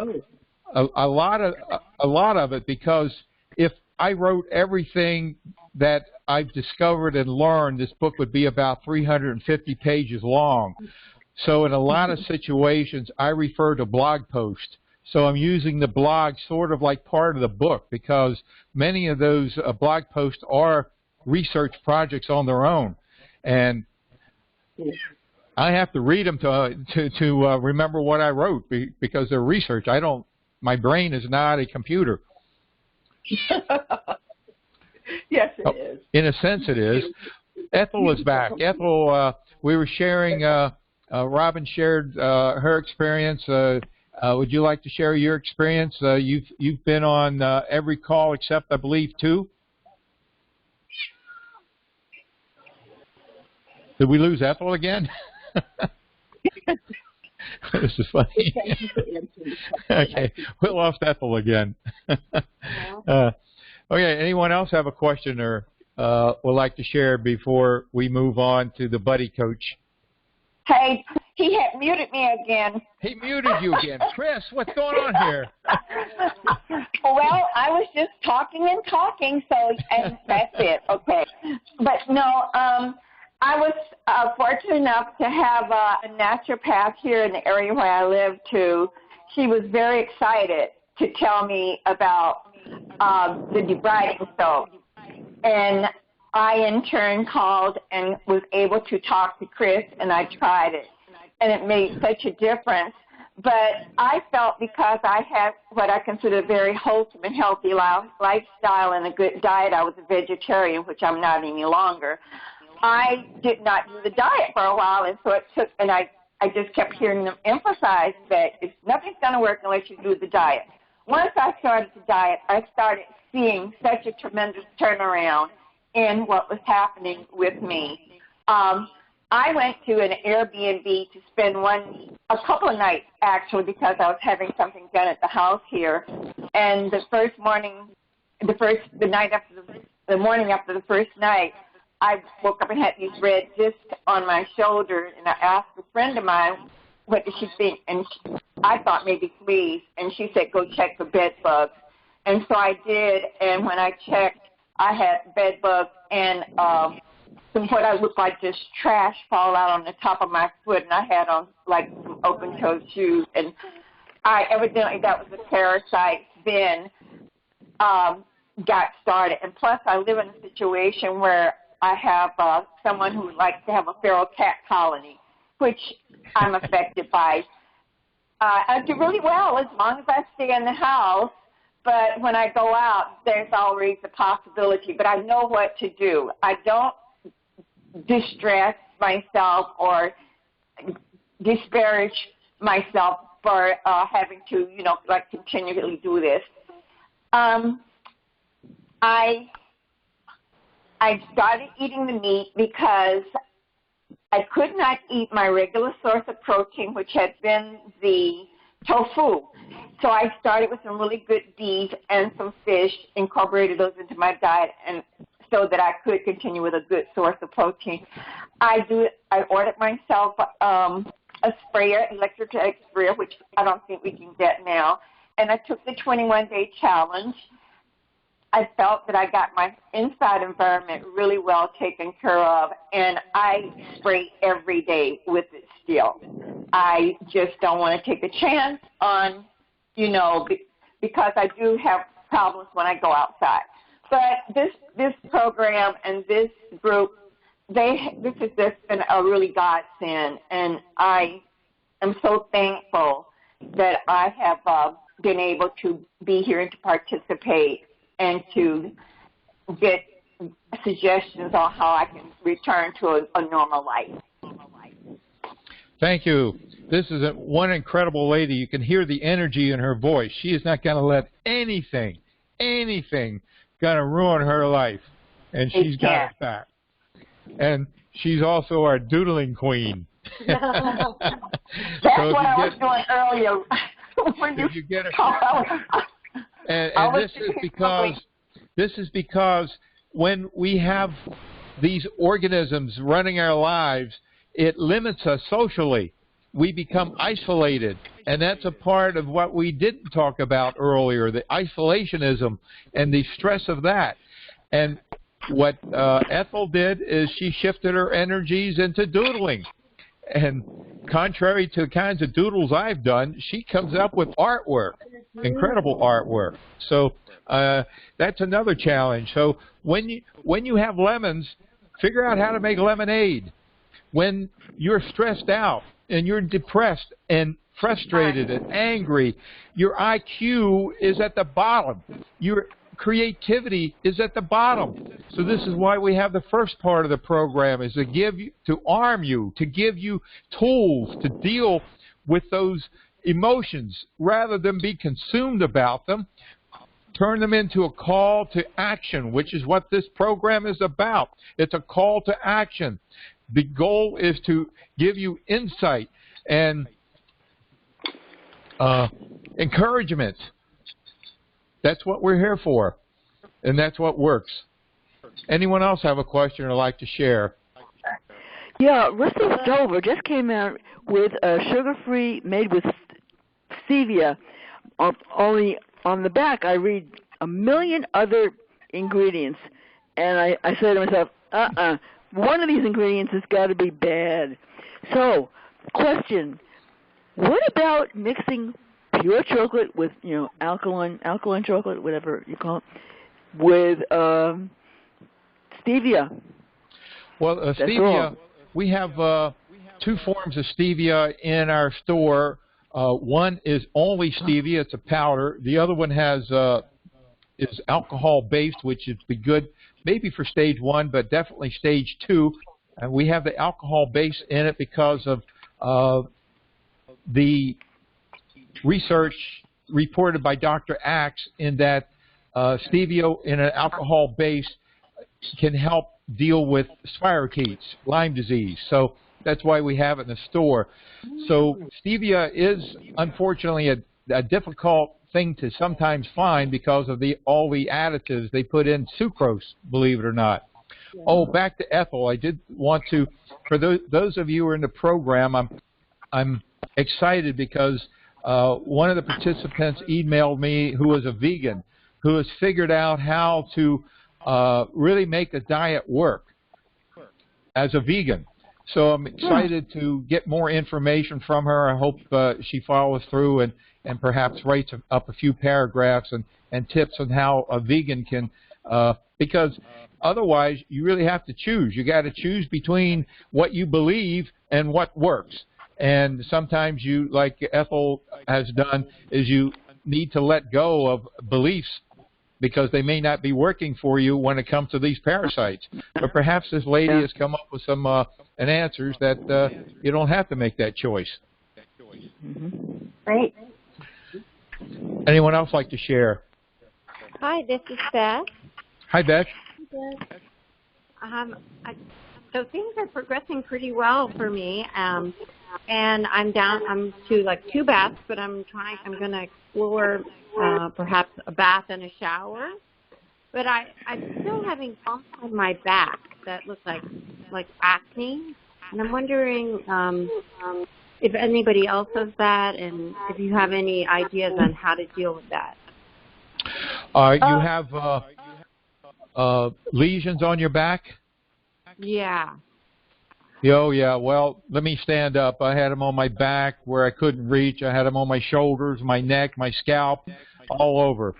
a lot of it, because if I wrote everything that I've discovered and learned, this book would be about 350 pages long. So in a lot of situations, I refer to blog posts. So I'm using the blog sort of like part of the book, because many of those blog posts are research projects on their own. And I have to read them to remember what I wrote, because they're research. My brain is not a computer. Yes, it is. In a sense, it is. Ethel is back. Ethel, we were sharing, Robin shared her experience. Would you like to share your experience? You've been on every call except, I believe, 2. Did we lose Ethel again? This is funny. Okay, we lost Ethel again. Okay, anyone else have a question or would like to share before we move on to the buddy coach? Hey, he had muted me again. He muted you again. Chris, what's going on here? Well, I was just talking and talking, and that's it. Okay. But no, I was fortunate enough to have a naturopath here in the area where I live too. She was very excited to tell me about the debriding soap. And I, in turn, called and was able to talk to Chris, and I tried it. And it made such a difference. But I felt because I had what I consider a very wholesome and healthy lifestyle and a good diet, I was a vegetarian, which I'm not any longer. I did not do the diet for a while, and so it took, and I just kept hearing them emphasize that nothing's going to work unless you do the diet. Once I started the diet, I started seeing such a tremendous turnaround in what was happening with me. I went to an Airbnb to spend a couple of nights, actually, because I was having something done at the house here. And the morning after the first night, I woke up and had these red discs on my shoulder, and I asked a friend of mine, what did she think? And I thought maybe fleas, and she said, go check for bed bugs. And so I did, and when I checked, I had bed bugs and what I looked like just trash fall out on the top of my foot, and I had on like some open-toed shoes, and evidently that was a parasite then got started. And plus I live in a situation where I have someone who likes to have a feral cat colony, which I'm affected by. I do really well as long as I stay in the house, but when I go out, there's always a possibility. But I know what to do. I don't distress myself or disparage myself for having to, continually do this. I started eating the meat because I could not eat my regular source of protein, which had been the tofu. So I started with some really good beef and some fish, incorporated those into my diet, and so that I could continue with a good source of protein. I ordered myself a sprayer, electric sprayer, which I don't think we can get now, and I took the 21-day challenge. I felt that I got my inside environment really well taken care of, and I spray every day with it still. I just don't want to take a chance on, because I do have problems when I go outside. But this program and this group, this has just been a really godsend, and I am so thankful that I have been able to be here and to participate and to get suggestions on how I can return to a normal life. Thank you. This is one incredible lady. You can hear the energy in her voice. She is not going to let anything going to ruin her life, and she's got it back. And she's also our doodling queen. That's what I was doing earlier. When you get and this is because when we have these organisms running our lives, it limits us socially. We become isolated, and that's a part of what we didn't talk about earlier, the isolationism and the stress of that. And what Ethel did is she shifted her energies into doodling. And contrary to the kinds of doodles I've done, she comes up with artwork, incredible artwork. So that's another challenge. So when you have lemons, figure out how to make lemonade. When you're stressed out and you're depressed and frustrated and angry, your IQ is at the bottom. Your creativity is at the bottom. So this is why we have the first part of the program, is to arm you, to give you tools to deal with those emotions rather than be consumed about them. Turn them into a call to action, which is what this program is about. It's a call to action. The goal is to give you insight and encouragement. That's what we're here for, and that's what works. Anyone else have a question or like to share? Yeah, Russell Stover just came out with a sugar-free made with stevia. Only on the back I read a million other ingredients, and I said to myself, one of these ingredients has got to be bad. So, question: what about mixing pure chocolate with, alkaline chocolate, whatever you call it, with stevia? Well, stevia, we have 2 forms of stevia in our store. One is only stevia; it's a powder. The other one is alcohol-based, which would be good maybe for stage 1, but definitely stage 2. And we have the alcohol base in it because of the research reported by Dr. Axe in that stevia in an alcohol base can help deal with spirochetes, Lyme disease. So that's why we have it in the store. So stevia is unfortunately a difficult thing to sometimes find because of all the additives they put in sucrose, believe it or not. Yeah. Oh, back to ethyl. I did want to, for those of you who are in the program, I'm excited because one of the participants emailed me who was a vegan, who has figured out how to really make the diet work as a vegan. So I'm excited to get more information from her. I hope she follows through and perhaps writes up a few paragraphs and tips on how a vegan can, because otherwise you really have to choose. You got to choose between what you believe and what works. And sometimes you, like Ethel has done, is you need to let go of beliefs because they may not be working for you when it comes to these parasites. But perhaps this lady has come up with some answers that you don't have to make that choice. Right. Anyone else like to share? Hi, this is Beth. Hi, Beth. So things are progressing pretty well for me, and I'm to like 2 baths, but I'm going to explore perhaps a bath and a shower. But I'm still having bumps on my back that look like acne, and I'm wondering if anybody else has that, and if you have any ideas on how to deal with that. You have lesions on your back? Yeah. Oh, yeah. Well, let me stand up. I had them on my back where I couldn't reach. I had them on my shoulders, my neck, my scalp, all over.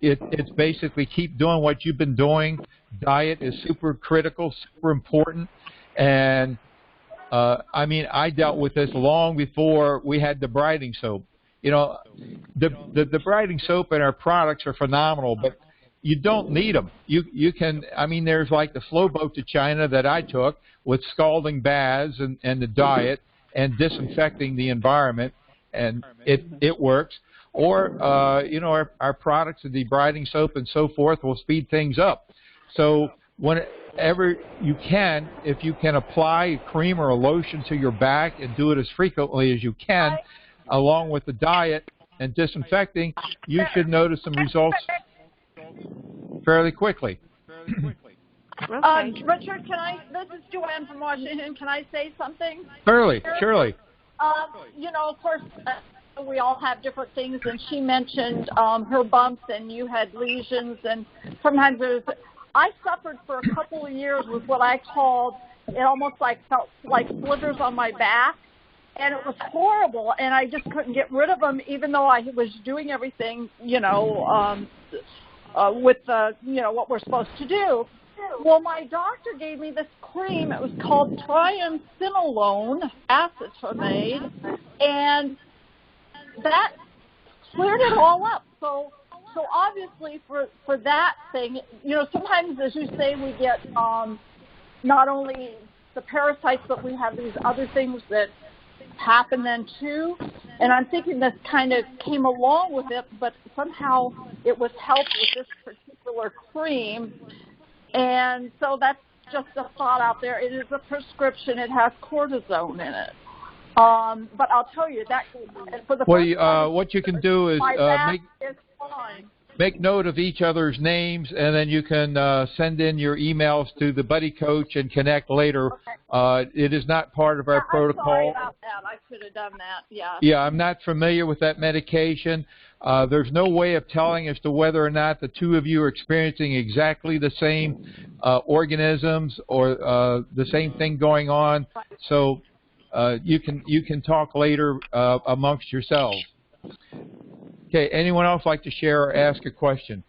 It's basically keep doing what you've been doing. Diet is super critical, super important. And, I dealt with this long before we had debriding soap. The debriding soap and our products are phenomenal, but you don't need them. You can, there's like the flow boat to China that I took with scalding baths and the diet and disinfecting the environment, and it works. Or, our products, the debriding soap and so forth, will speed things up. So whenever you can, if you can apply a cream or a lotion to your back and do it as frequently as you can, along with the diet and disinfecting, you should notice some results fairly quickly. Richard, this is Joanne from Washington. Can I say something? Surely. Of course, we all have different things, and she mentioned her bumps, and you had lesions, and sometimes I suffered for a couple of years with what I called, it almost felt like slivers on my back, and it was horrible, and I just couldn't get rid of them, even though I was doing everything, with what we're supposed to do. Well, my doctor gave me this cream. It was called triamcinolone acetonide, and that cleared it all up. So obviously for that thing, sometimes, as you say, we get not only the parasites, but we have these other things that happen then too. And I'm thinking this kind of came along with it, but somehow it was helped with this particular cream. And so that's just a thought out there. It is a prescription. It has cortisone in it. But I'll tell you that for the what you can do is make note of each other's names, and then you can send in your emails to the Buddy Coach and connect later. Okay. It is not part of our protocol. I'm sorry about that. that. I should have done that. Yeah. Yeah, I'm not familiar with that medication. There's no way of telling as to whether or not the two of you are experiencing exactly the same organisms or the same thing going on. So you can talk later amongst yourselves. Okay. Anyone else like to share or ask a question?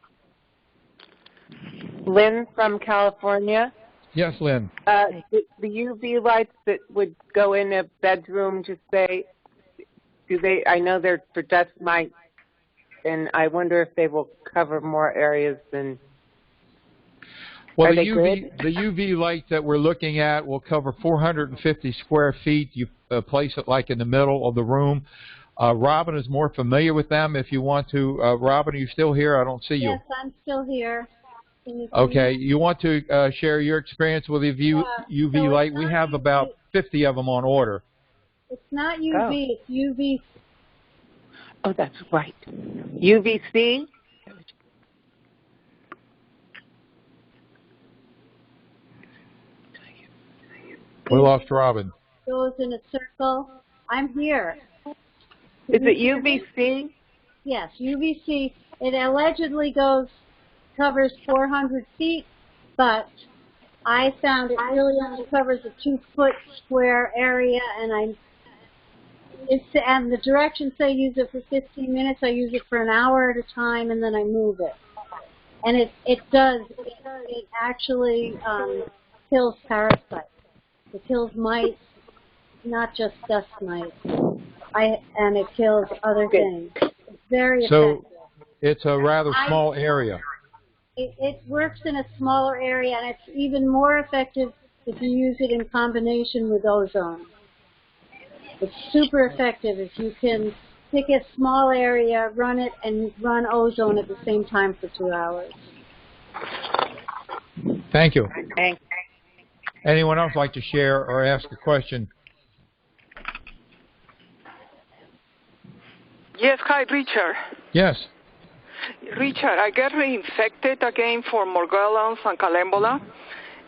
Lynn from California. Yes, Lynn. The UV lights that would go in a bedroom, just say, I know they're for dust mites, and I wonder if they will cover more areas than. Well, the UV light that we're looking at will cover 450 square feet. You place it like in the middle of the room. Robin is more familiar with them. If you want to, Robin, are you still here? I don't see you. Yes, I'm still here. Okay, you want to share your experience with the UV light? We have about 50 of them on order. It's not UV, it's UV. Oh, that's right. UVC? We lost Robin. Goes in a circle. I'm here. Is it UVC? Yes, UVC. It allegedly covers 400 feet, but I found it really only covers a 2-foot square area, and the directions say use it for 15 minutes. I use it for an hour at a time, and then I move it. And it actually kills parasites. It kills mites, not just dust mites. And it kills other things. It's very effective. So it's a rather small area. It works in a smaller area, and it's even more effective if you use it in combination with ozone. It's super effective if you can pick a small area, run it, and run ozone at the same time for 2 hours. Thank you. Thanks. Anyone else like to share or ask a question? Yes, hi, Richard. Yes. Richard, I get reinfected again for Morgellons and Calembola,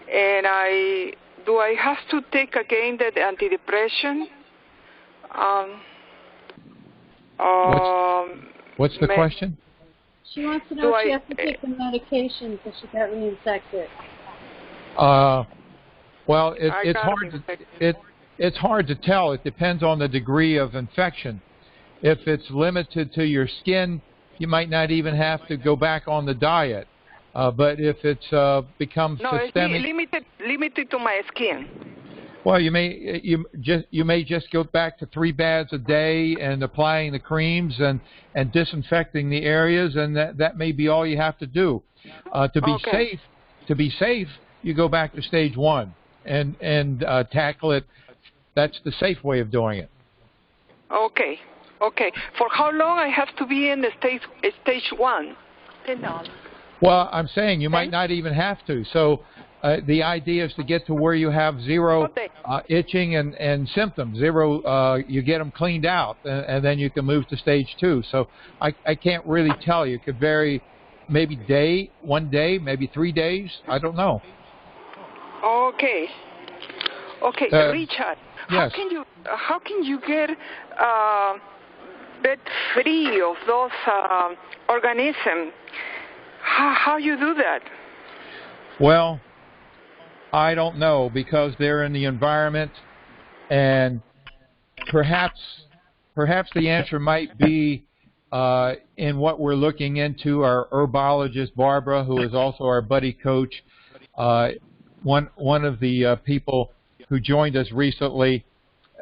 and do I have to take again the antidepressant? What's the question? She wants to know if she has to take the medication because she got reinfected. Well, it's hard to tell. It depends on the degree of infection. If it's limited to your skin, you might not even have to go back on the diet. But if it's becomes systemic, it's limited to my skin. Well, you may just go back to 3 baths a day and applying the creams and disinfecting the areas, and that may be all you have to do. To be safe, you go back to stage 1 and tackle it. That's the safe way of doing it. Okay. For how long I have to be in the stage 1? Well, I'm saying you might not even have to. So the idea is to get to where you have 0 itching and symptoms. 0, you get them cleaned out, and then you can move to stage 2. So I can't really tell you. It could vary, maybe 1 day, maybe 3 days. I don't know. Okay, Richard. Yes. How can you get bed free of those organisms? How you do that? Well, I don't know, because they're in the environment, and perhaps the answer might be in what we're looking into. Our herbologist Barbara, who is also our buddy coach, one of the people who joined us recently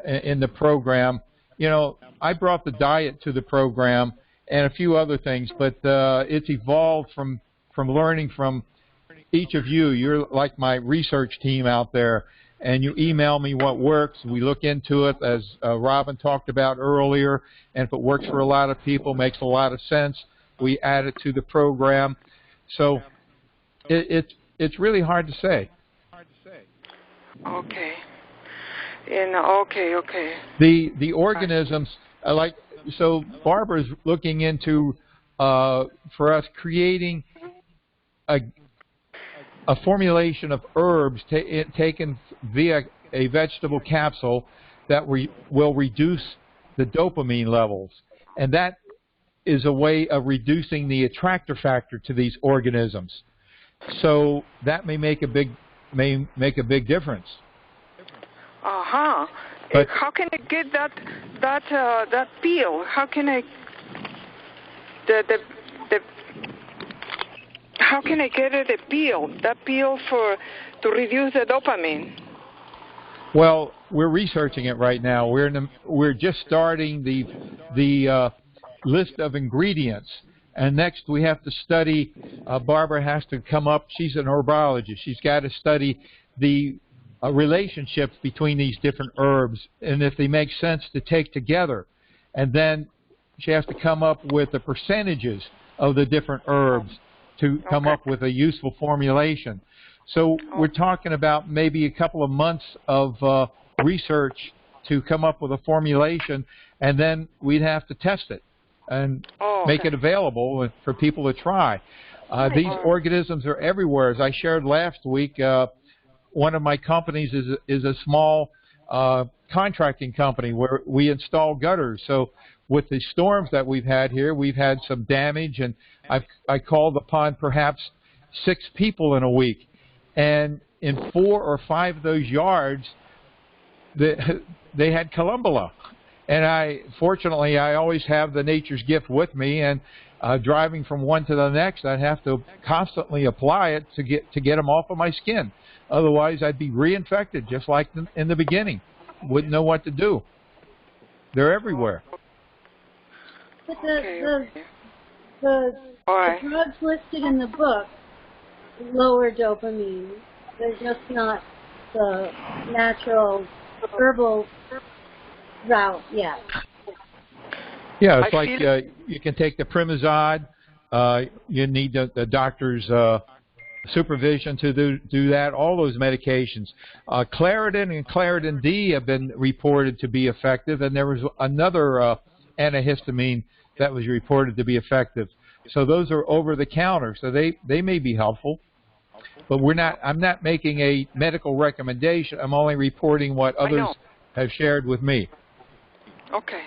in the program. You know, I brought the diet to the program and a few other things, but it's evolved from learning from each of you. You're like my research team out there, and you email me what works. We look into it, as Robin talked about earlier, and if it works for a lot of people, makes a lot of sense, we add it to the program. So it's really hard to say. Okay. Okay. The organisms, so Barbara's looking into, for us, creating a formulation of herbs taken via a vegetable capsule that will reduce the dopamine levels, and that is a way of reducing the attractor factor to these organisms. So that may make a big difference. But how can I get that pill? How can I how can I get it a pill? That pill to reduce the dopamine. Well, we're researching it right now. We're just starting the list of ingredients, and next we have to study. Barbara has to come up. She's an herbologist. She's got to study the relationships between these different herbs and if they make sense to take together. And then she has to come up with the percentages of the different herbs to come up with a useful formulation. So we're talking about maybe a couple of months of research to come up with a formulation, and then we'd have to test it and make it available for people to try. These organisms are everywhere. As I shared last week, one of my companies is a small contracting company where we install gutters. So with the storms that we've had here, we've had some damage, and I called upon perhaps 6 people in a week. And in 4 or 5 of those yards, they had Columbola. And fortunately, I always have the nature's gift with me, and driving from one to the next, I'd have to constantly apply it to get them off of my skin. Otherwise, I'd be reinfected, just like in the beginning. Wouldn't know what to do. They're everywhere. But the drugs listed in the book lower dopamine. They're just not the natural herbal route yet. Yeah, it's like you can take the Primazide. You need the doctor's supervision to do that, all those medications. Claritin and Claritin D have been reported to be effective, and there was another antihistamine that was reported to be effective. So those are over the counter, so they may be helpful. But I'm not making a medical recommendation. I'm only reporting what others have shared with me. Okay.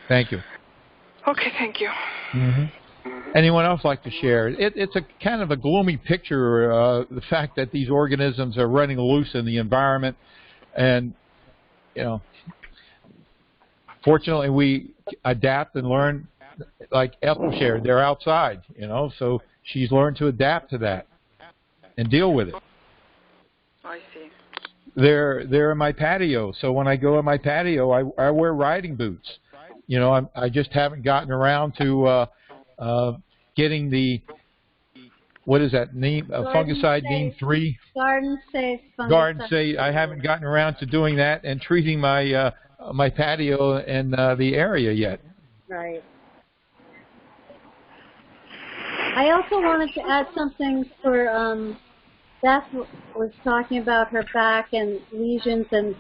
Thank you. Okay, thank you. Anyone else like to share? It's a kind of a gloomy picture, the fact that these organisms are running loose in the environment. And, fortunately we adapt and learn, like Ethel shared, they're outside, so she's learned to adapt to that and deal with it. I see. They're in my patio, so when I go in my patio, I wear riding boots. I just haven't gotten around to getting the, what is that, fungicide Neem 3? Garden Safe fungicide. Garden Safe. I haven't gotten around to doing that and treating my my patio and the area yet. Right. I also wanted to add something for Beth was talking about her back and lesions, and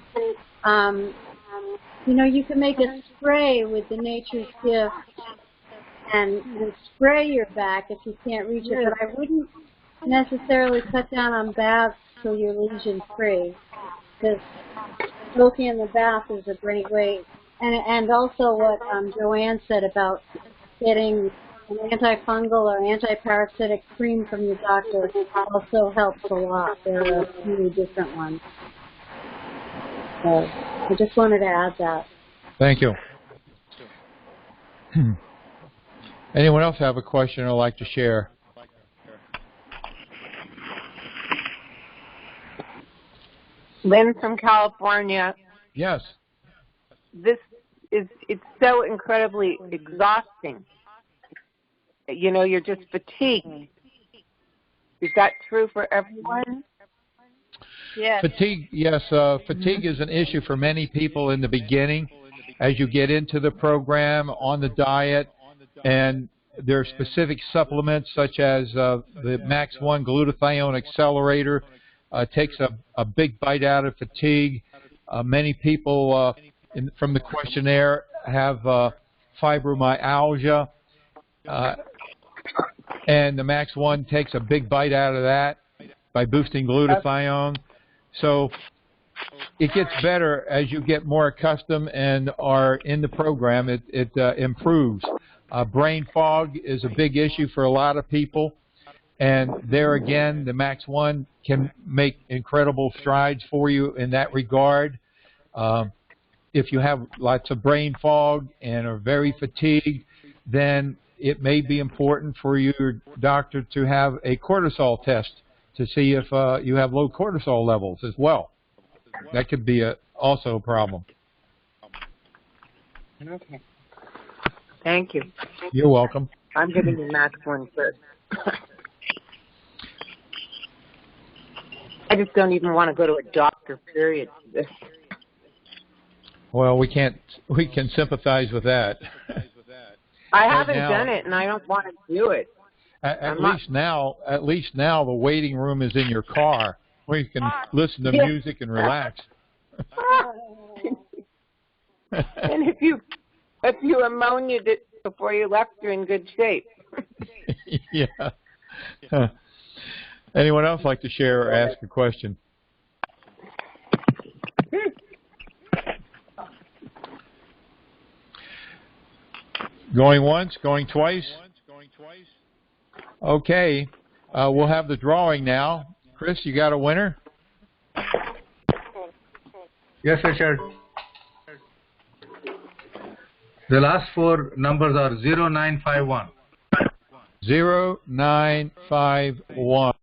you can make a spray with the nature's gift and spray your back if you can't reach it, but I wouldn't necessarily cut down on baths till you're lesion free, because soaking in the bath is a great way. And also what Joanne said about getting an antifungal or antiparasitic cream from your doctor also helps a lot. There are a few different ones. So I just wanted to add that. Thank you. Anyone else have a question or like to share? Lynn from California. Yes. It's so incredibly exhausting. You're just fatigued. Is that true for everyone? Yes. Fatigue, yes. Fatigue is an issue for many people in the beginning. As you get into the program, on the diet, and there are specific supplements such as the Max 1 glutathione accelerator takes a big bite out of fatigue. Many people from the questionnaire have fibromyalgia, and the Max 1 takes a big bite out of that by boosting glutathione. So it gets better as you get more accustomed and are in the program. It improves. Brain fog is a big issue for a lot of people, and there again, the Max 1 can make incredible strides for you in that regard. If you have lots of brain fog and are very fatigued, then it may be important for your doctor to have a cortisol test to see if you have low cortisol levels as well. That could be also a problem. Okay. Thank you. You're welcome. I'm getting the Max 1 first. I just don't even want to go to a doctor, period. Well, we can sympathize with that. I haven't done it, and I don't want to do it. At least now, the waiting room is in your car, where you can listen to music and relax. And if you ammoniaed it before you left, you're in good shape. Yeah. Anyone else like to share or ask a question? Going once, going twice? Okay. We'll have the drawing now. Chris, you got a winner? Yes, Richard. The last four numbers are 0951. 0951.